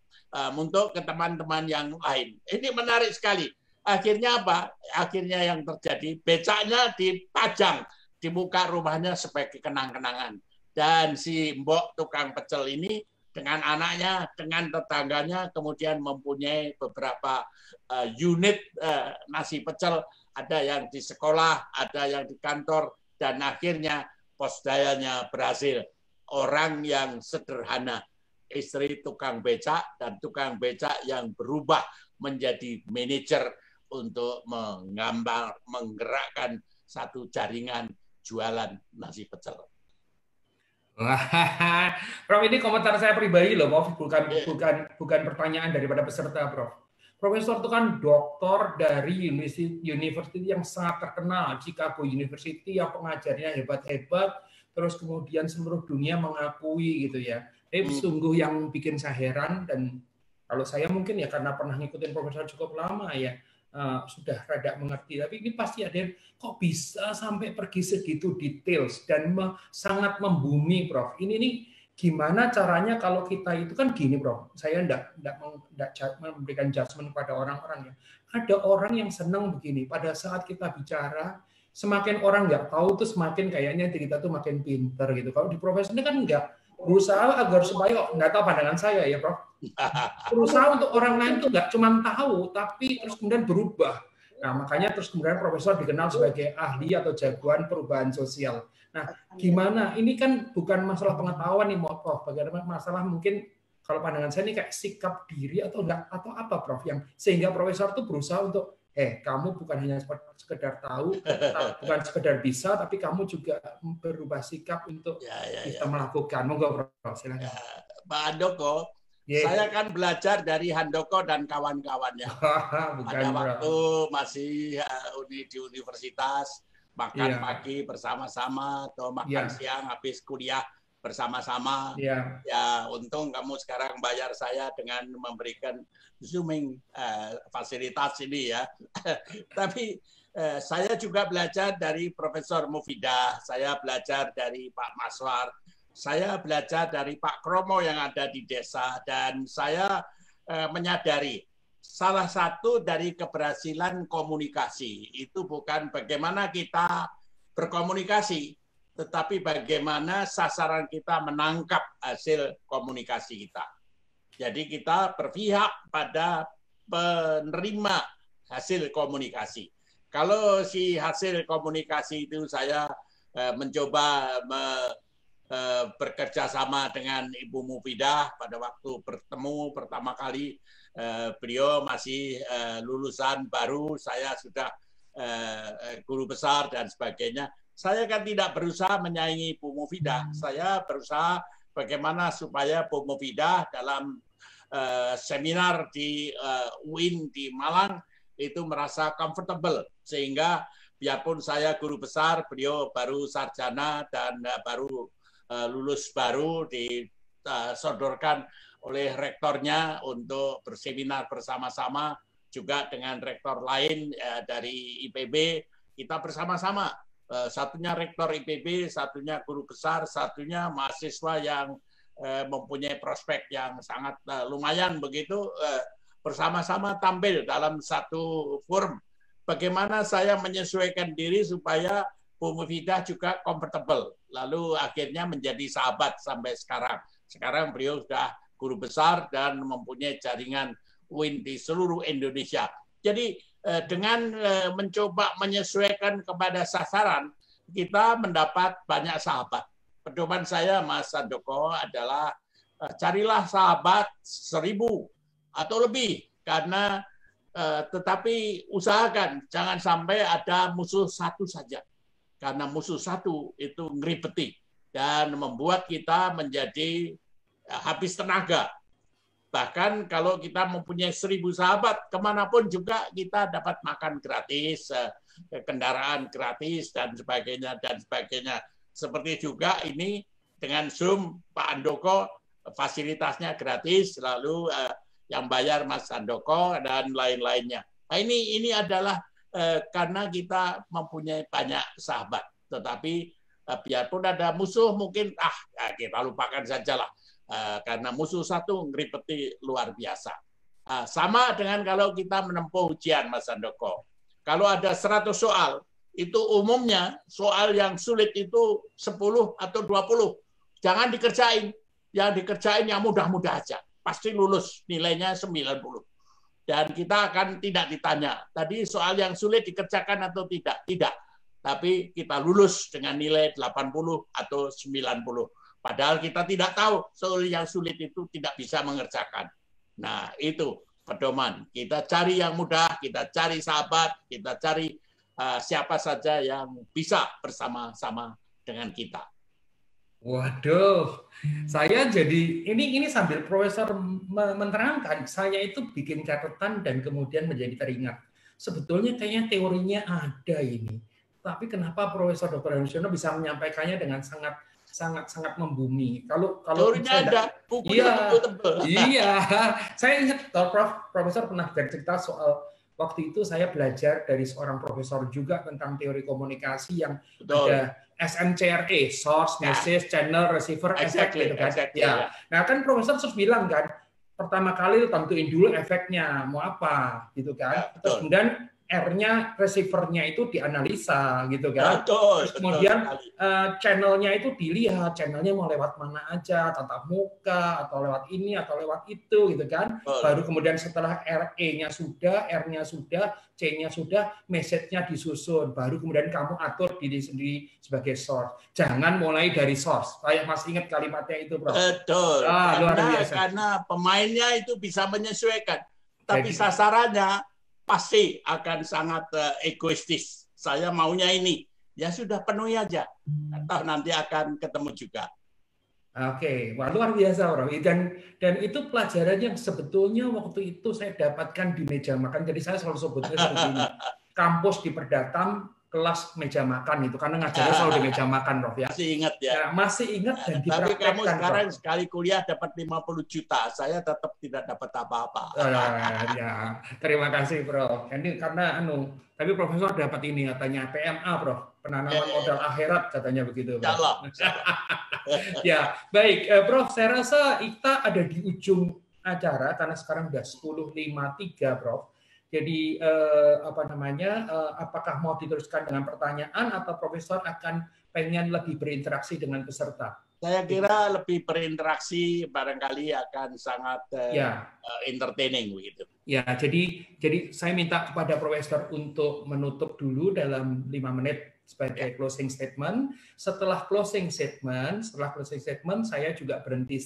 untuk ke teman-teman yang lain. Ini menarik sekali. Akhirnya apa? Akhirnya yang terjadi, becaknya dipajang di muka rumahnya sebagai kenang-kenangan. Dan si mbok tukang pecel ini dengan anaknya, dengan tetangganya, kemudian mempunyai beberapa unit nasi pecel, ada yang di sekolah, ada yang di kantor, dan akhirnya Posdayanya berhasil. Orang yang sederhana, istri tukang becak, dan tukang becak yang berubah menjadi manajer untuk menggerakkan satu jaringan jualan nasi pecel. Wah, Prof, ini komentar saya pribadi loh, Prof. Bukan pertanyaan daripada peserta, Prof. Profesor itu kan doktor dari university yang sangat terkenal, Chicago University, yang pengajarnya hebat-hebat, terus kemudian seluruh dunia mengakui gitu ya. Ini sungguh yang bikin saya heran, dan kalau saya mungkin ya karena pernah ngikutin profesor cukup lama ya, sudah rada mengerti, tapi ini pasti ada yang kok bisa sampai pergi segitu details dan sangat membumi, Prof. Ini nih gimana caranya kalau kita itu kan gini, Prof. Saya enggak memberikan judgement pada orang-orang ya. Ada orang yang senang begini, pada saat kita bicara, semakin orang nggak tahu tuh semakin kayaknya kita tuh makin pinter gitu. Kalau di profesi ini kan enggak, berusaha agar supaya nggak tahu pandangan saya ya, Prof. Berusaha untuk orang lain tuh nggak cuma tahu, tapi terus kemudian berubah. Nah, makanya terus kemudian profesor dikenal sebagai ahli atau jagoan perubahan sosial. Nah, gimana? Ini kan bukan masalah pengetahuan nih, Prof. Bagaimana masalah mungkin kalau pandangan saya ini kayak sikap diri atau enggak atau apa, Prof, yang sehingga profesor tuh berusaha untuk kamu bukan hanya sekedar tahu, bukan sekedar bisa, tapi kamu juga berubah sikap untuk bisa melakukan. Monggo, Prof, silakan. Pak Handoko, saya kan belajar dari Handoko dan kawan-kawannya. Pada waktu masih di universitas, makan pagi bersama-sama atau makan siang habis kuliah bersama-sama. Ya, untung kamu sekarang bayar saya dengan memberikan Zooming fasilitas ini ya. Tapi saya juga belajar dari Profesor Mufidah, saya belajar dari Pak Maswar, saya belajar dari Pak Kromo yang ada di desa, dan saya menyadari salah satu dari keberhasilan komunikasi itu bukan bagaimana kita berkomunikasi, tetapi bagaimana sasaran kita menangkap hasil komunikasi kita. Jadi kita berpihak pada penerima hasil komunikasi. Kalau si hasil komunikasi itu saya mencoba bekerja sama dengan Ibu Mufidah pada waktu bertemu pertama kali, beliau masih lulusan baru, saya sudah guru besar dan sebagainya. Saya kan tidak berusaha menyaingi Bu Mufidah, saya berusaha bagaimana supaya Bu Mufidah dalam seminar di UIN di Malang itu merasa comfortable, sehingga biarpun saya guru besar, beliau baru sarjana dan baru lulus baru, disodorkan oleh rektornya untuk berseminar bersama-sama juga dengan rektor lain dari IPB. Kita bersama-sama, satunya rektor IPB, satunya guru besar, satunya mahasiswa yang mempunyai prospek yang sangat lumayan begitu, bersama-sama tampil dalam satu forum. Bagaimana saya menyesuaikan diri supaya Bu Mufidah juga comfortable, lalu akhirnya menjadi sahabat sampai sekarang. Sekarang beliau sudah guru besar dan mempunyai jaringan UIN di seluruh Indonesia. Jadi dengan mencoba menyesuaikan kepada sasaran, kita mendapat banyak sahabat. Pedoman saya, Mas Handoko, adalah carilah sahabat 1000 atau lebih, karena tetapi usahakan jangan sampai ada musuh satu saja. Karena musuh satu itu ngeribeti dan membuat kita menjadi habis tenaga. Bahkan kalau kita mempunyai 1000 sahabat, kemanapun juga kita dapat makan gratis, kendaraan gratis, dan sebagainya, dan sebagainya. Seperti juga ini dengan Zoom, Pak Handoko, fasilitasnya gratis, lalu yang bayar Mas Handoko, dan lain-lainnya. Nah, ini adalah karena kita mempunyai banyak sahabat, tetapi biarpun ada musuh mungkin kita lupakan sajalah, karena musuh satu ngeripeti luar biasa. Sama dengan kalau kita menempuh ujian, Mas Handoko. Kalau ada 100 soal, itu umumnya soal yang sulit itu 10 atau 20. Jangan dikerjain. yang dikerjain yang mudah-mudah aja. Pasti lulus, nilainya 90. Dan kita akan tidak ditanya, tadi soal yang sulit dikerjakan atau tidak. Tidak. Tapi kita lulus dengan nilai 80 atau 90. Padahal kita tidak tahu soal yang sulit itu tidak bisa mengerjakan. Nah, itu pedoman. Kita cari yang mudah, kita cari sahabat, kita cari siapa saja yang bisa bersama-sama dengan kita. Waduh, saya jadi ini sambil Profesor menerangkan, saya itu bikin catatan dan kemudian menjadi teringat. Sebetulnya kayaknya teorinya ada ini, tapi kenapa Profesor Dr. Haryono bisa menyampaikannya dengan sangat membumi. Kalau teorinya ada, bukunya tebel-tebel. Iya, saya ingat Profesor pernah bercerita soal waktu itu saya belajar dari seorang profesor juga tentang teori komunikasi yang ada SMCRE, source, message, channel, receiver, effect gitu kan. Ya. Nah, kan profesor terus bilang kan, pertama kali tentuin dulu efeknya mau apa gitu kan. Terus kemudian R-nya, receiver-nya itu dianalisa gitu kan. Terus kemudian channel-nya itu dilihat, channel-nya mau lewat mana aja, tatap muka atau lewat ini atau lewat itu gitu kan. Baru kemudian setelah RE-nya sudah, R-nya sudah, C-nya sudah, message-nya disusun. Baru kemudian kamu atur diri sendiri sebagai source. Jangan mulai dari source. Saya masih ingat kalimatnya itu, Prof. Betul. Karena pemainnya itu bisa menyesuaikan. Tapi sasarannya pasti akan sangat egoistis. Saya maunya ini. Ya sudah, penuhi aja. Atau nanti akan ketemu juga. Oke, wah luar biasa, Bro. Dan itu pelajaran yang sebetulnya waktu itu saya dapatkan di meja makan. Jadi saya selalu sebutnya seperti ini. Kampus di Perdatam, kelas meja makan itu. Karena ngajarnya selalu di meja makan, Prof. Ya. Masih ingat ya? Masih ingat dan dipraktekkan. Tapi kamu sekarang Prof. Sekali kuliah dapat 50 juta. Saya tetap tidak dapat apa-apa. Ya, terima kasih, Prof. Ini karena tapi Profesor dapat ini katanya PMA, Prof. Penanaman modal akhirat katanya begitu, Prof. Ya, baik, Prof. Saya rasa kita ada di ujung acara karena sekarang sudah 10.53, Prof. Jadi apakah mau diteruskan dengan pertanyaan atau Profesor akan pengen lebih berinteraksi dengan peserta? Saya kira lebih berinteraksi barangkali akan sangat entertaining begitu. Ya, jadi saya minta kepada Profesor untuk menutup dulu dalam 5 menit sebagai closing statement. Setelah closing statement, saya juga berhenti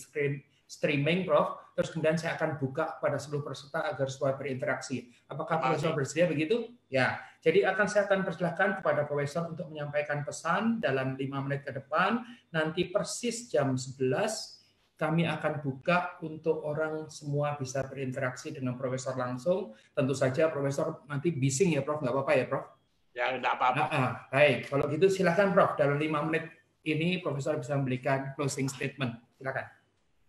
streaming, Prof. Terus kemudian saya akan buka pada seluruh peserta agar supaya berinteraksi. Apakah Profesor bersedia begitu? Ya. Jadi saya akan persilahkan kepada Profesor untuk menyampaikan pesan dalam 5 menit ke depan. Nanti persis jam 11 kami akan buka untuk orang semua bisa berinteraksi dengan Profesor langsung. Tentu saja Profesor nanti bising ya, Prof. Nggak apa-apa ya, Prof? Ya, nggak apa-apa. Baik, kalau gitu silakan, Prof. Dalam 5 menit ini Profesor bisa memberikan closing statement. Silakan.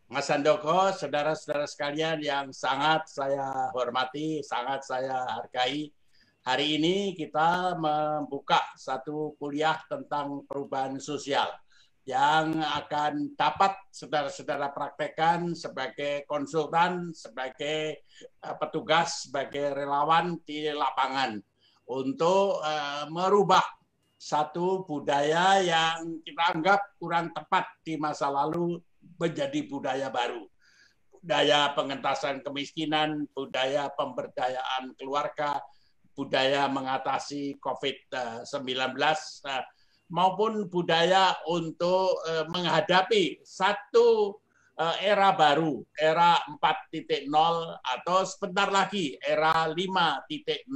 Mas Handoko, saudara-saudara sekalian yang sangat saya hormati, sangat saya hargai. Hari ini kita membuka satu kuliah tentang perubahan sosial yang akan dapat saudara-saudara praktekkan sebagai konsultan, sebagai petugas, sebagai relawan di lapangan untuk merubah satu budaya yang kita anggap kurang tepat di masa lalu menjadi budaya baru. Budaya pengentasan kemiskinan, budaya pemberdayaan keluarga, budaya mengatasi COVID-19, maupun budaya untuk menghadapi satu era baru, era 4.0 atau sebentar lagi era 5.0.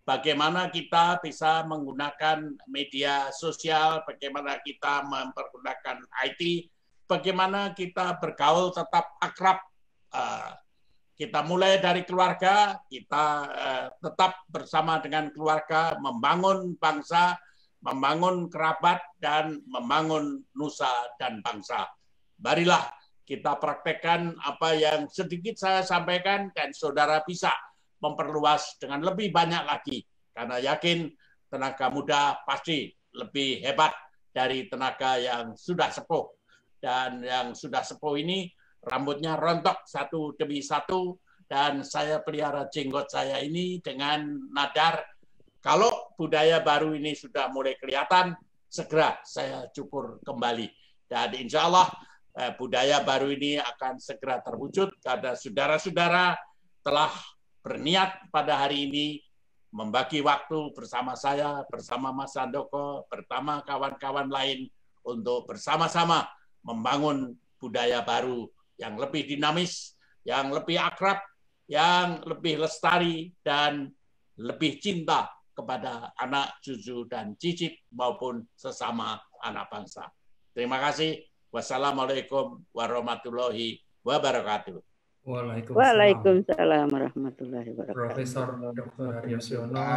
Bagaimana kita bisa menggunakan media sosial, bagaimana kita mempergunakan IT, bagaimana kita bergaul tetap akrab. Kita mulai dari keluarga, kita tetap bersama dengan keluarga, membangun bangsa, membangun kerabat, dan membangun nusa dan bangsa. Marilah kita praktekkan apa yang sedikit saya sampaikan, dan saudara bisa memperluas dengan lebih banyak lagi. Karena yakin tenaga muda pasti lebih hebat dari tenaga yang sudah sepuh. Dan yang sudah sepuh ini rambutnya rontok satu demi satu, dan saya pelihara jenggot saya ini dengan nadar. Kalau budaya baru ini sudah mulai kelihatan, segera saya cukur kembali. Dan insya Allah budaya baru ini akan segera terwujud karena saudara-saudara telah berniat pada hari ini membagi waktu bersama saya, bersama Mas Handoko, bersama kawan-kawan lain untuk bersama-sama membangun budaya baru yang lebih dinamis, yang lebih akrab, yang lebih lestari, dan lebih cinta kepada anak, cucu, dan cicit maupun sesama anak bangsa. Terima kasih. Wassalamualaikum warahmatullahi wabarakatuh. Waalaikumsalam warahmatullahi wabarakatuh. Profesor Dr. Haryosono,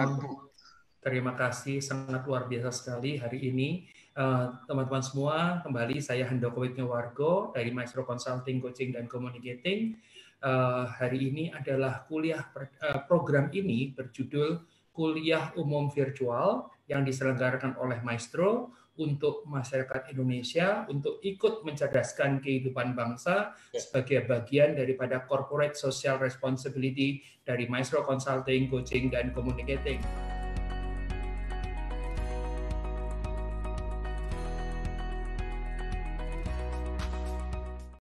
terima kasih, sangat luar biasa sekali hari ini. Teman-teman semua, kembali saya Handoko Widnyowargo dari Maestro Consulting, Coaching, dan Communicating. Hari ini adalah program ini berjudul Kuliah Umum Virtual yang diselenggarakan oleh Maestro untuk masyarakat Indonesia untuk ikut mencerdaskan kehidupan bangsa sebagai bagian daripada corporate social responsibility dari Maestro Consulting, Coaching, dan Communicating.